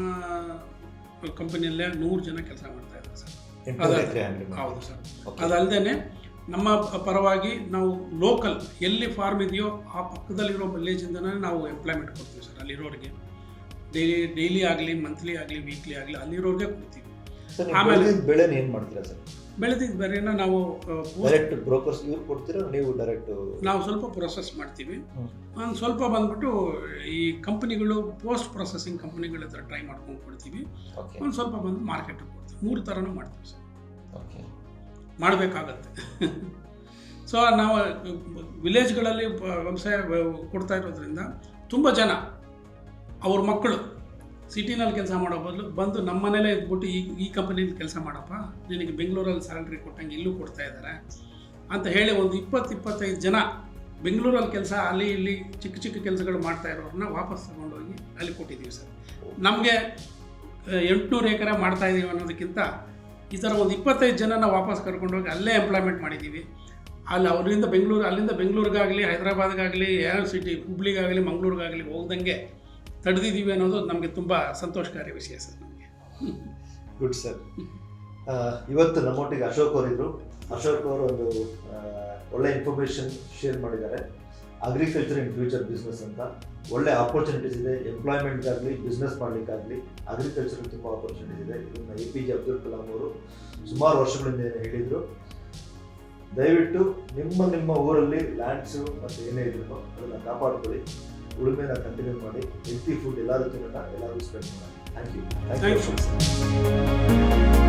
ಕಂಪನಿಯಲ್ಲೇ 100 ಜನ ಕೆಲಸ ಮಾಡ್ತಾ ಇದ್ದಾರೆ ಸರ್. ಹೌದು ಸರ್. ಅದಲ್ಲದೆ ನಮ್ಮ ಪರವಾಗಿ ನಾವು ಲೋಕಲ್ ಎಲ್ಲಿ ಫಾರ್ಮ್ ಇದೆಯೋ ಆ ಪಕ್ಕದಲ್ಲಿರೋ ವಿಲೇಜಿಂದನೇ ನಾವು ಎಂಪ್ಲಾಯ್ಮೆಂಟ್ ಕೊಡ್ತೀವಿ ಸರ್. ಅಲ್ಲಿರೋರಿಗೆ ಡೈಲಿ ಆಗಲಿ, ಮಂತ್ಲಿ ಆಗಲಿ, ವೀಕ್ಲಿ ಆಗಲಿ ಅಲ್ಲಿರೋರಿಗೆ ಕೊಡ್ತೀವಿ. ಆಮೇಲೆ ಬೆಳೆನ ಏನು ಮಾಡ್ತೀರಾ ಸರ್? ಬೆಳೆದಿದ್ದ ಬೆಳೆನ ನಾವು ಡೈರೆಕ್ಟ್ ಬ್ರೋಕರ್ಸ್ ಇವ್ರು ಕೊಡ್ತೀರಾ, ನೀವು ಡೈರೆಕ್ಟ್? ನಾವು ಸ್ವಲ್ಪ ಪ್ರೊಸೆಸ್ ಮಾಡ್ತೀವಿ, ಒಂದು ಸ್ವಲ್ಪ ಬಂದ್ಬಿಟ್ಟು ಈ ಕಂಪ್ನಿಗಳು, ಪೋಸ್ಟ್ ಪ್ರೊಸೆಸಿಂಗ್ ಕಂಪ್ನಿಗಳ ಹತ್ರ ಟ್ರೈ ಮಾಡ್ಕೊಂಡು ಕೊಡ್ತೀವಿ, ಒಂದು ಸ್ವಲ್ಪ ಬಂದು ಮಾರ್ಕೆಟಿಗೆ ಕೊಡ್ತೀವಿ. 3 ಥರನೂ ಮಾಡ್ತೀವಿ ಸರ್. ಮಾಡಬೇಕಾಗತ್ತೆ. ಸೊ ನಾವು ವಿಲೇಜ್ಗಳಲ್ಲಿ ವ್ಯವಸಾಯ ಕೊಡ್ತಾ ಇರೋದ್ರಿಂದ ತುಂಬ ಜನ ಅವ್ರ ಮಕ್ಕಳು ಸಿಟಿನಲ್ಲಿ ಕೆಲಸ ಮಾಡೋ ಬದಲು ಬಂದು ನಮ್ಮ ಮನೇಲೇ ಇದ್ಬಿಟ್ಟು ಈ ಕಂಪನಿಲಿ ಕೆಲಸ ಮಾಡಪ್ಪ, ನಿನಗೆ ಬೆಂಗಳೂರಲ್ಲಿ ಸ್ಯಾಲ್ರಿ ಕೊಟ್ಟಂಗೆ ಇಲ್ಲೂ ಕೊಡ್ತಾ ಇದ್ದಾರೆ ಅಂತ ಹೇಳಿ ಒಂದು 20-25 ಜನ ಬೆಂಗಳೂರಲ್ಲಿ ಕೆಲಸ ಅಲ್ಲಿ ಇಲ್ಲಿ ಚಿಕ್ಕ ಚಿಕ್ಕ ಕೆಲಸಗಳು ಮಾಡ್ತಾ ಇರೋರನ್ನ ವಾಪಸ್ ತಗೊಂಡೋಗಿ ಅಲ್ಲಿ ಕೊಟ್ಟಿದ್ದೀವಿ ಸರ್. ನಮಗೆ 800 ಎಕರೆ ಮಾಡ್ತಾ ಇದ್ದೀವಿ ಅನ್ನೋದಕ್ಕಿಂತ ಈ ಥರ ಒಂದು 25 ಜನನ ವಾಪಸ್ ಕರ್ಕೊಂಡೋಗಿ ಅಲ್ಲೇ ಎಂಪ್ಲಾಯ್ಮೆಂಟ್ ಮಾಡಿದ್ದೀವಿ. ಅಲ್ಲಿಂದ ಬೆಂಗಳೂರಿಗಾಗಲಿ ಹೈದರಾಬಾದ್ಗಾಗಲಿ ಯಾವ ಸಿಟಿ ಹುಬ್ಳಿಗಾಗಲಿ ಮಂಗಳೂರಿಗಾಗಲಿ ಹೋಗ್ದಂಗೆ ತಡೆದಿದ್ದೀವಿ ಅನ್ನೋದು ನಮಗೆ ತುಂಬ ಸಂತೋಷಕಾರಿ ವಿಷಯ ಸರ್. ನಮಗೆ ಗುಡ್ ಸರ್. ಇವತ್ತು ನಮ್ಮೊಟ್ಟಿಗೆ ಅಶೋಕ್ ಅವರಿದ್ರು. ಅಶೋಕ್ ಅವರು ಒಂದು ಒಳ್ಳೆ ಇನ್ಫಾರ್ಮೇಷನ್ ಶೇರ್ ಮಾಡಿದ್ದಾರೆ. ಅಗ್ರಿಕಲ್ಚರ್ ಇನ್ ಫ್ಯೂಚರ್ ಬಿಸ್ನೆಸ್ ಅಂತ ಒಳ್ಳೆ ಆಪರ್ಚುನಿಟೀಸ್ ಇದೆ. ಎಂಪ್ಲಾಯ್ಮೆಂಟ್ಗಾಗಲಿ ಬಿಸ್ನೆಸ್ ಮಾಡಲಿಕ್ಕಾಗಲಿ ಅಗ್ರಿಕಲ್ಚರ್ ತುಂಬ ಆಪರ್ಚುನಿಟೀಸ್ ಇದೆ. ಇದನ್ನು APJ ಅಬ್ದುಲ್ ಕಲಾಂ ಅವರು ಸುಮಾರು ವರ್ಷಗಳಿಂದ ಹೇಳಿದರು. ದಯವಿಟ್ಟು ನಿಮ್ಮ ಊರಲ್ಲಿ ಲ್ಯಾಂಡ್ಸು ಮತ್ತು ಏನೇ ಇದ್ರು ಅದನ್ನು ಕಾಪಾಡ್ಕೊಳ್ಳಿ, ಉಳುಮೆನ ಕಂಟಿನ್ಯೂ ಮಾಡಿ, ಹೆಲ್ತಿ ಫುಡ್ ಎಲ್ಲರೂ ತಿನ್ನೋಣ, ಎಲ್ಲರೂ ಸ್ಪೆಂಡ್ ಮಾಡೋಣ. Thank you.